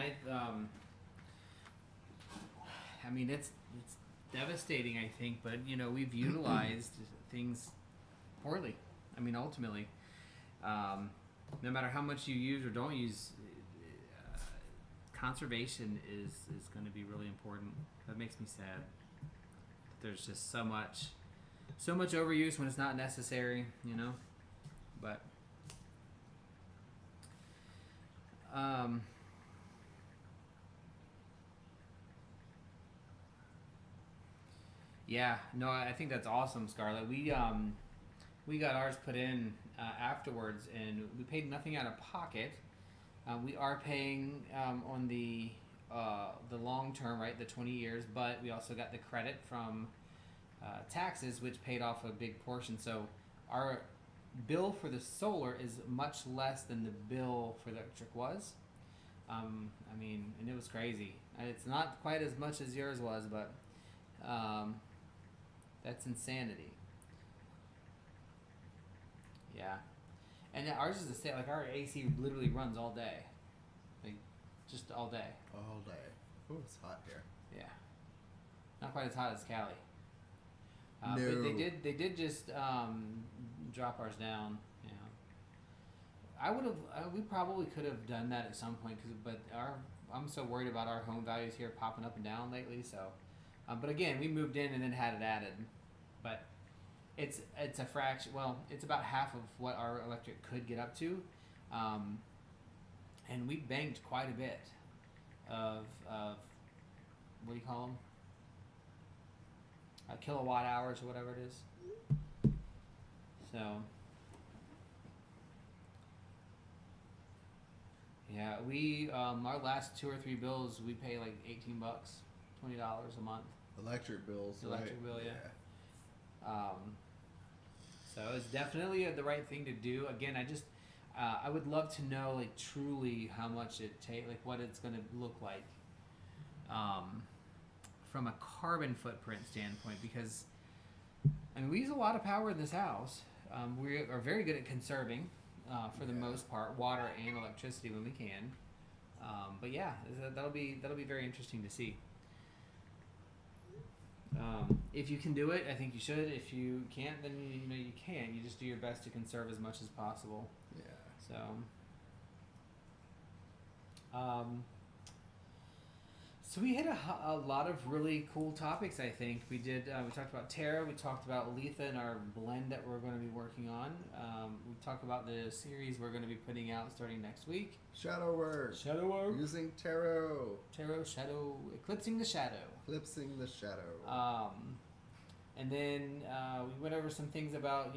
S1: I mean it's devastating, I think, but we've utilized things poorly. I mean, ultimately, no matter how much you use or don't use, conservation is going to be really important. That makes me sad. There's just so much overuse when it's not necessary, but yeah, no, I think that's awesome, Scarlett. We got ours put in afterwards, and we paid nothing out of pocket. We are paying on the long term, right, the 20 years, but we also got the credit from taxes, which paid off a big portion. So our bill for the solar is much less than the bill for the electric was. I mean, and it was crazy. It's not quite as much as yours was, but that's insanity. Yeah. And ours is the same. Like, our AC literally runs all day. Like, just all day.
S2: All day. Oh, it's hot here.
S1: Yeah. Not quite as hot as Cali.
S2: No.
S1: But they did just drop ours down. We probably could have done that at some point, but I'm so worried about our home values here popping up and down lately. So, but again, we moved in and then had it added, but it's a fraction. Well, it's about half of what our electric could get up to, and we banked quite a bit of what do you call them? Kilowatt hours or whatever it is. So, yeah, we our last 2 or 3 bills we pay like $18, $20 a month.
S2: Electric bills.
S1: Electric
S2: right?
S1: bill, yeah. So it's definitely the right thing to do. Again, I would love to know, like, truly how much it like what it's going to look like. From a carbon footprint standpoint, because I mean, we use a lot of power in this house. We are very good at conserving. for the most part, water and electricity when we can. But yeah, that'll be very interesting to see. If you can do it, I think you should. If you can't, then you can't. You just do your best to conserve as much as possible.
S2: Yeah.
S1: So we hit a lot of really cool topics. I think we did. We talked about Terra. We talked about Letha and our blend that we're going to be working on. We talked about the series we're going to be putting out starting next week.
S2: Shadow work. Using tarot.
S1: Shadow, eclipsing the shadow.
S2: Eclipsing the shadow.
S1: And then we went over some things about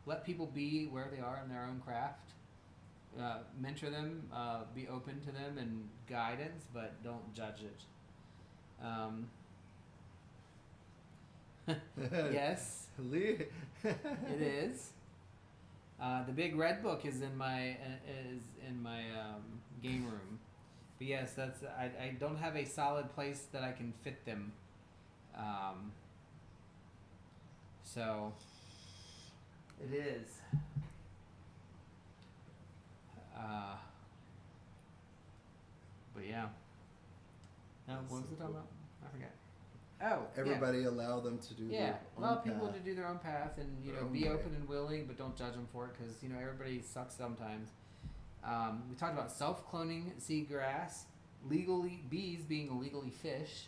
S1: let people be where they are in their own craft. Mentor them, be open to them and guidance, but don't judge it. Yes, it is. The big red book is in my game room, but yes, that's I don't have a solid place that I can fit them. So it is. But yeah. No, what was it talking about? I forget. Oh,
S2: everybody allow them to do their own
S1: allow
S2: path.
S1: people to do their own path and be
S2: way.
S1: open and willing, but don't judge them for it because everybody sucks sometimes. We talked about self-cloning seagrass, bees being illegally fish,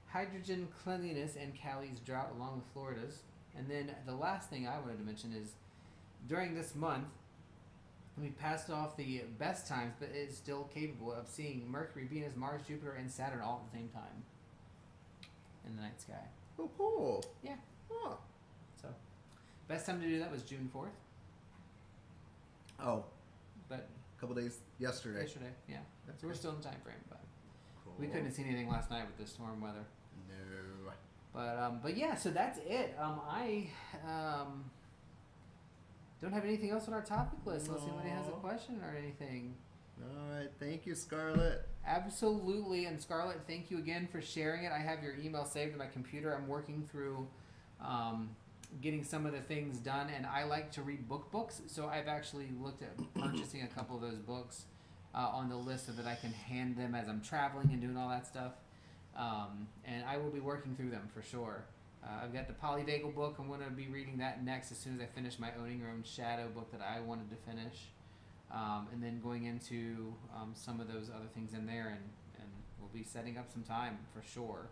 S1: hydrogen cleanliness and Cali's drought along with Florida's, and then the last thing I wanted to mention is during this month. We passed off the best times, but is still capable of seeing Mercury, Venus, Mars, Jupiter, and Saturn all at the same time in the night sky.
S2: Oh, cool.
S1: Yeah.
S2: Huh.
S1: So, best time to do that was June 4th.
S2: Oh.
S1: But
S2: a couple days yesterday.
S1: Yeah. So we're still in the time frame, but
S2: cool.
S1: we couldn't have seen anything last night with the storm weather.
S2: No.
S1: But yeah, so that's it. I don't have anything else on our topic list unless anybody has a question or anything.
S2: All right. Thank you, Scarlett.
S1: Absolutely. And Scarlett, thank you again for sharing it. I have your email saved in my computer. I'm working through getting some of the things done, and I like to read books. So I've actually looked at purchasing a couple of those books on the list so that I can hand them as I'm traveling and doing all that stuff. And I will be working through them for sure. I've got the polyvagal book. I'm going to be reading that next as soon as I finish my Owning Your Own Shadow book that I wanted to finish. And then going into some of those other things in there, and we'll be setting up some time for sure.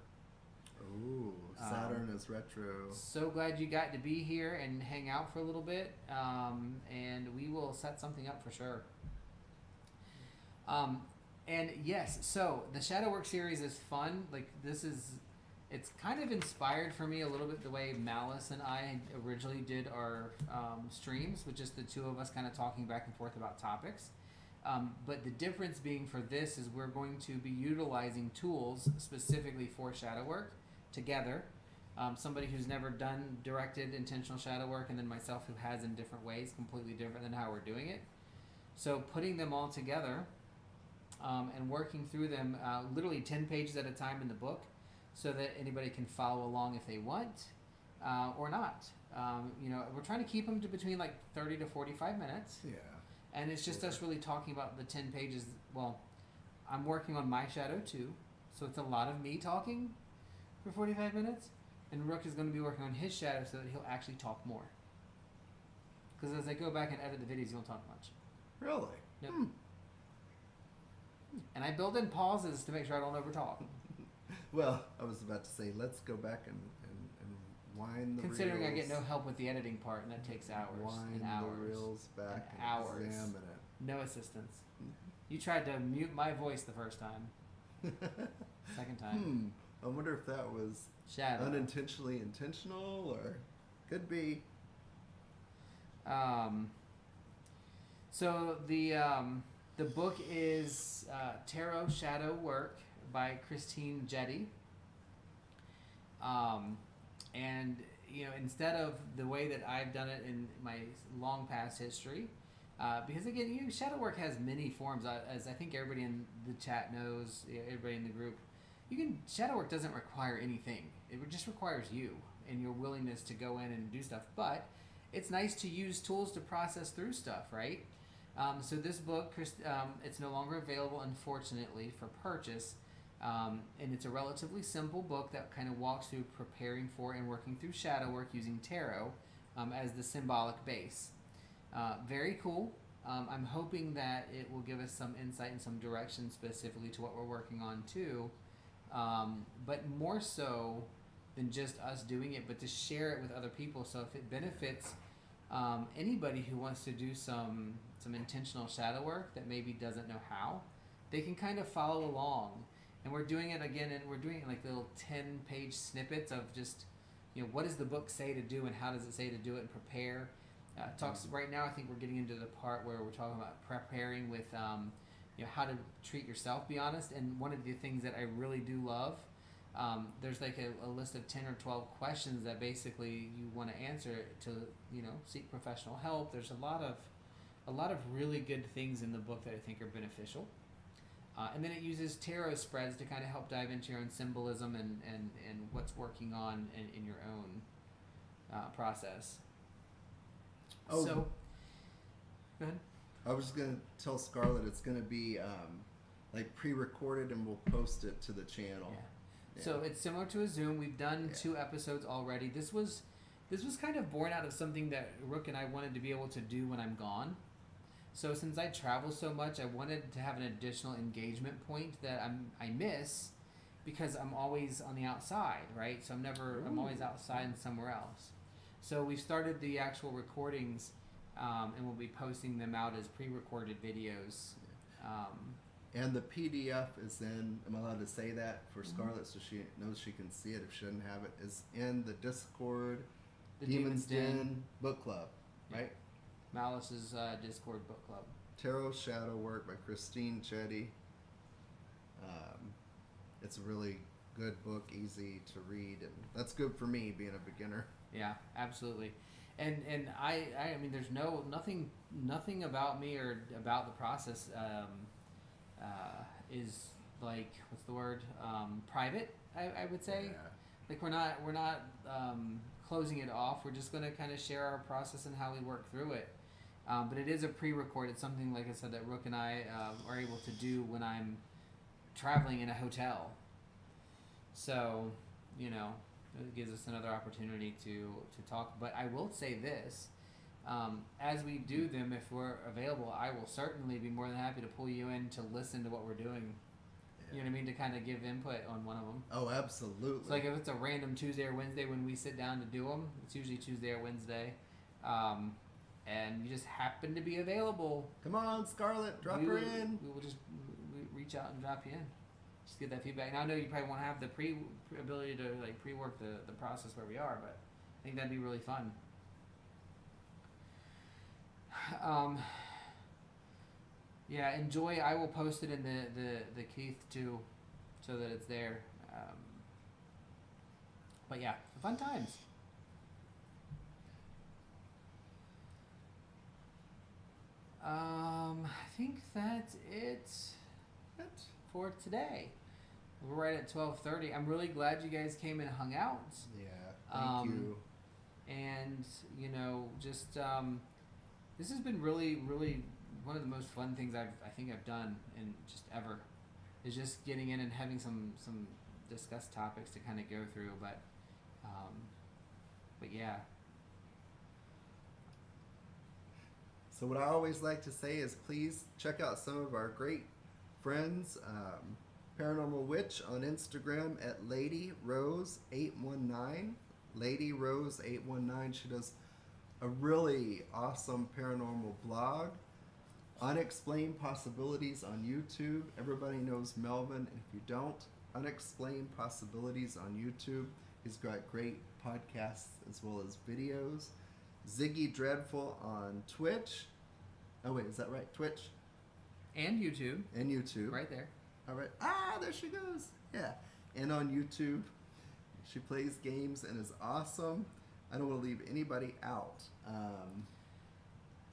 S2: Ooh, Saturn is retro.
S1: So glad you got to be here and hang out for a little bit, and we will set something up for sure. And yes, so the Shadow Work series is fun. It's kind of inspired for me a little bit the way Malice and I originally did our streams, with just the two of us kind of talking back and forth about topics. But the difference being for this is we're going to be utilizing tools specifically for shadow work together. Somebody who's never done directed intentional shadow work, and then myself who has in different ways, completely different than how we're doing it. So putting them all together and working through them literally 10 pages at a time in the book, so that anybody can follow along if they want or not. We're trying to keep them to between 30 to 45 minutes.
S2: Yeah.
S1: And it's just us really talking about the 10 pages. Well, I'm working on my shadow too, so it's a lot of me talking for 45 minutes. And Rook is going to be working on his shadow so that he'll actually talk more. Because as I go back and edit the videos, he won't talk much.
S2: Really?
S1: Nope. And I build in pauses to make sure I don't overtalk.
S2: Well, I was about to say, let's go back and wind the
S1: Considering
S2: reels.
S1: I get no help with the editing part, and that takes hours
S2: Wind
S1: and hours.
S2: the reels back and
S1: hours.
S2: examine it.
S1: No assistance. You tried to mute my voice the first time. Second time.
S2: I wonder if that was
S1: Shadow.
S2: unintentionally intentional, or could be.
S1: So the book is Tarot Shadow Work by Christine Jetty. And instead of the way that I've done it in my long past history, because again, shadow work has many forms, as I think everybody in the chat knows, everybody in the group. Shadow work doesn't require anything. It just requires you and your willingness to go in and do stuff. But it's nice to use tools to process through stuff, right? So this book, it's no longer available, unfortunately, for purchase. And it's a relatively simple book that kind of walks through preparing for and working through shadow work using tarot as the symbolic base. Very cool. I'm hoping that it will give us some insight and some direction specifically to what we're working on too. But more so than just us doing it, but to share it with other people. So if it benefits anybody who wants to do some intentional shadow work that maybe doesn't know how, they can kind of follow along. And we're doing it again, and we're doing it like little 10-page snippets of just, what does the book say to do and how does it say to do it and prepare. Talks right now. I think we're getting into the part where we're talking about preparing with, how to treat yourself. Be honest. And one of the things that I really do love, there's like a list of 10 or 12 questions that basically you want to answer to, seek professional help. There's a lot of really good things in the book that I think are beneficial. And then it uses tarot spreads to kind of help dive into your own symbolism and what's working on in your own process.
S2: Oh,
S1: so, go ahead.
S2: I was going to tell Scarlett it's going to be like pre-recorded, and we'll post it to the channel.
S1: Yeah. So it's similar to a Zoom. We've done 2 episodes already. This was kind of born out of something that Rook and I wanted to be able to do when I'm gone. So since I travel so much, I wanted to have an additional engagement point that I miss because I'm always on the outside, right? So I'm always outside and somewhere else. So we've started the actual recordings, and we'll be posting them out as pre-recorded videos.
S2: And the PDF is in, am I allowed to say that for Scarlett so she knows she can see it if she doesn't have it, is in the Discord,
S1: The
S2: Demon's Den Book Club, right?
S1: Malice's Discord book club.
S2: Tarot Shadow Work by Christine Chetty. It's a really good book, easy to read, and that's good for me being a beginner.
S1: Yeah, absolutely. And I mean, there's nothing about me or about the process is like, what's the word? Private, I would say.
S2: Yeah.
S1: Like we're not closing it off. We're just going to kind of share our process and how we work through it. But it is a pre-record. It's something, like I said, that Rook and I are able to do when I'm traveling in a hotel. So, it gives us another opportunity to talk. But I will say this. As we do them, if we're available, I will certainly be more than happy to pull you in to listen to what we're doing. Yeah. You know what I mean? To kind of give input on one of them.
S2: Oh, absolutely.
S1: So, like, if it's a random Tuesday or Wednesday when we sit down to do them, it's usually Tuesday or Wednesday. And you just happen to be available.
S2: Come on, Scarlett, drop her in.
S1: We will just reach out and drop you in. Just get that feedback. Now I know you probably won't have the ability to like pre-work the process where we are, but I think that'd be really fun. Yeah, enjoy. I will post it in the Keith too, so that it's there. But yeah, fun times. I think that's it for today. We're right at 12:30. I'm really glad you guys came and hung out.
S2: Yeah, thank you.
S1: And just this has been really, really one of the most fun things I think I've done in just ever. Is just getting in and having some discussed topics to kind of go through. But yeah.
S2: So what I always like to say is please check out some of our great friends. Paranormal Witch on Instagram at LadyRose819. LadyRose819. She does a really awesome paranormal blog. Unexplained Possibilities on YouTube. Everybody knows Melvin. If you don't, Unexplained Possibilities on YouTube. He's got great podcasts as well as videos. Ziggy Dreadful on Twitch. Oh wait, is that right? Twitch?
S1: And YouTube.
S2: And YouTube.
S1: Right there.
S2: All right. Ah, there she goes. Yeah. And on YouTube. She plays games and is awesome. I don't want to leave anybody out.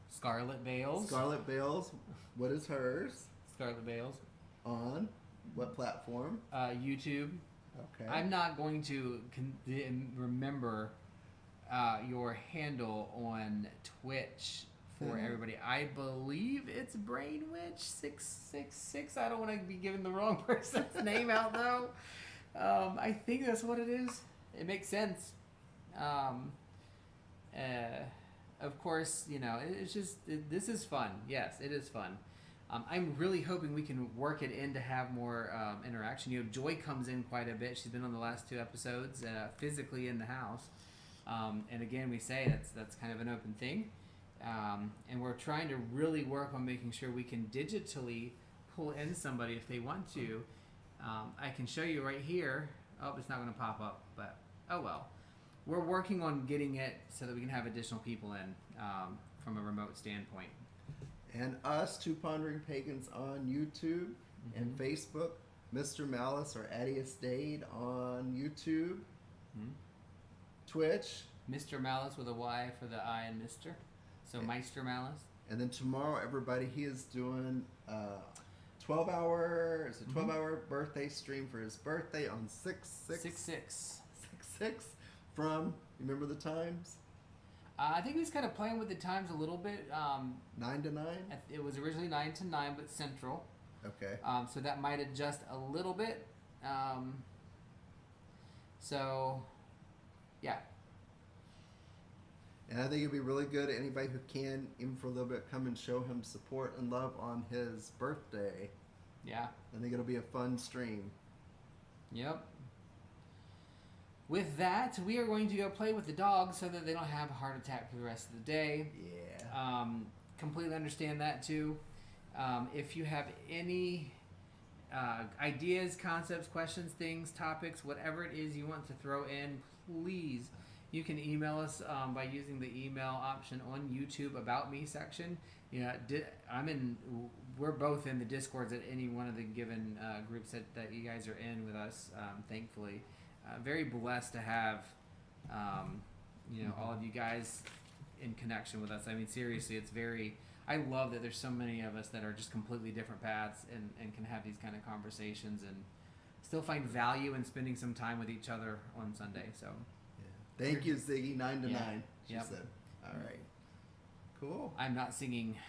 S1: Scarlet Bales.
S2: Scarlet Bales. What is hers?
S1: Scarlet Bales.
S2: On what platform?
S1: YouTube.
S2: Okay.
S1: I'm not going to remember your handle on Twitch for everybody. I believe it's Brainwitch666. I don't want to be giving the wrong person's name out though. I think that's what it is. It makes sense. Of course, it's just this is fun. Yes, it is fun. I'm really hoping we can work it in to have more interaction. Joy comes in quite a bit. She's been on the last 2 episodes, physically in the house. And again, we say that's kind of an open thing. And we're trying to really work on making sure we can digitally pull in somebody if they want to. I can show you right here. Oh, it's not going to pop up, but oh well. We're working on getting it so that we can have additional people in from a remote standpoint.
S2: And us, Two Pondering Pagans, on YouTube and Facebook. Mr. Malice or Addie Estade on YouTube. Twitch.
S1: Mr. Malice with a Y for the I and Mr. So Meister Malice.
S2: And then tomorrow, everybody, he is doing 12-hour birthday stream for his birthday on 6/6 from, you remember the times?
S1: I think he was kind of playing with the times a little bit.
S2: 9 to 9?
S1: It was originally 9 to 9, but Central.
S2: Okay.
S1: So that might adjust a little bit. So, yeah.
S2: And I think it'd be really good. Anybody who can, even for a little bit, come and show him support and love on his birthday.
S1: Yeah.
S2: I think it'll be a fun stream.
S1: Yep. With that, we are going to go play with the dogs so that they don't have a heart attack for the rest of the day.
S2: Yeah.
S1: Completely understand that too. If you have any ideas, concepts, questions, things, topics, whatever it is you want to throw in, please, you can email us by using the email option on YouTube About Me section. We're both in the Discords at any one of the given groups that you guys are in with us, thankfully. Very blessed to have, all of you guys in connection with us. I mean, seriously, I love that there's so many of us that are just completely different paths and can have these kind of conversations and still find value in spending some time with each other on Sunday. So,
S2: yeah. Thank you, Ziggy. 9 to 9, she
S1: Yep.
S2: said. All right. Cool.
S1: I'm not singing.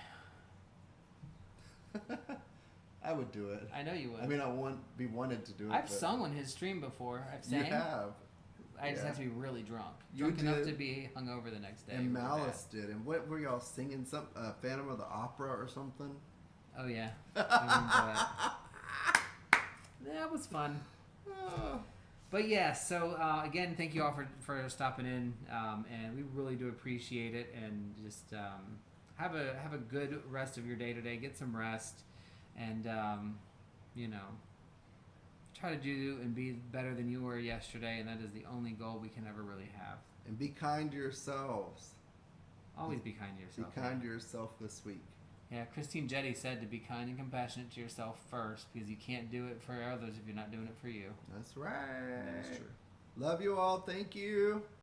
S2: I would do it.
S1: I know you would.
S2: I mean, I wanted to do it.
S1: I've sung on his stream before. I've sang.
S2: You have.
S1: I just have to be really drunk.
S2: You
S1: Drunk enough
S2: did.
S1: to be hungover the next day.
S2: And
S1: really
S2: Malice did. And what were y'all singing? Some Phantom of the Opera or something?
S1: bad. Oh yeah. I remember that. That was fun. But yeah, so again, thank you all for stopping in, and we really do appreciate it. And just have a good rest of your day today. Get some rest, and try to do and be better than you were yesterday. And that is the only goal we can ever really have.
S2: And be kind to yourselves.
S1: Always be kind to yourself.
S2: Be kind to yourself this week.
S1: Yeah, Christine Jetty said to be kind and compassionate to yourself first, because you can't do it for others if you're not doing it for you.
S2: That's right.
S1: That is true.
S2: Love you all. Thank you.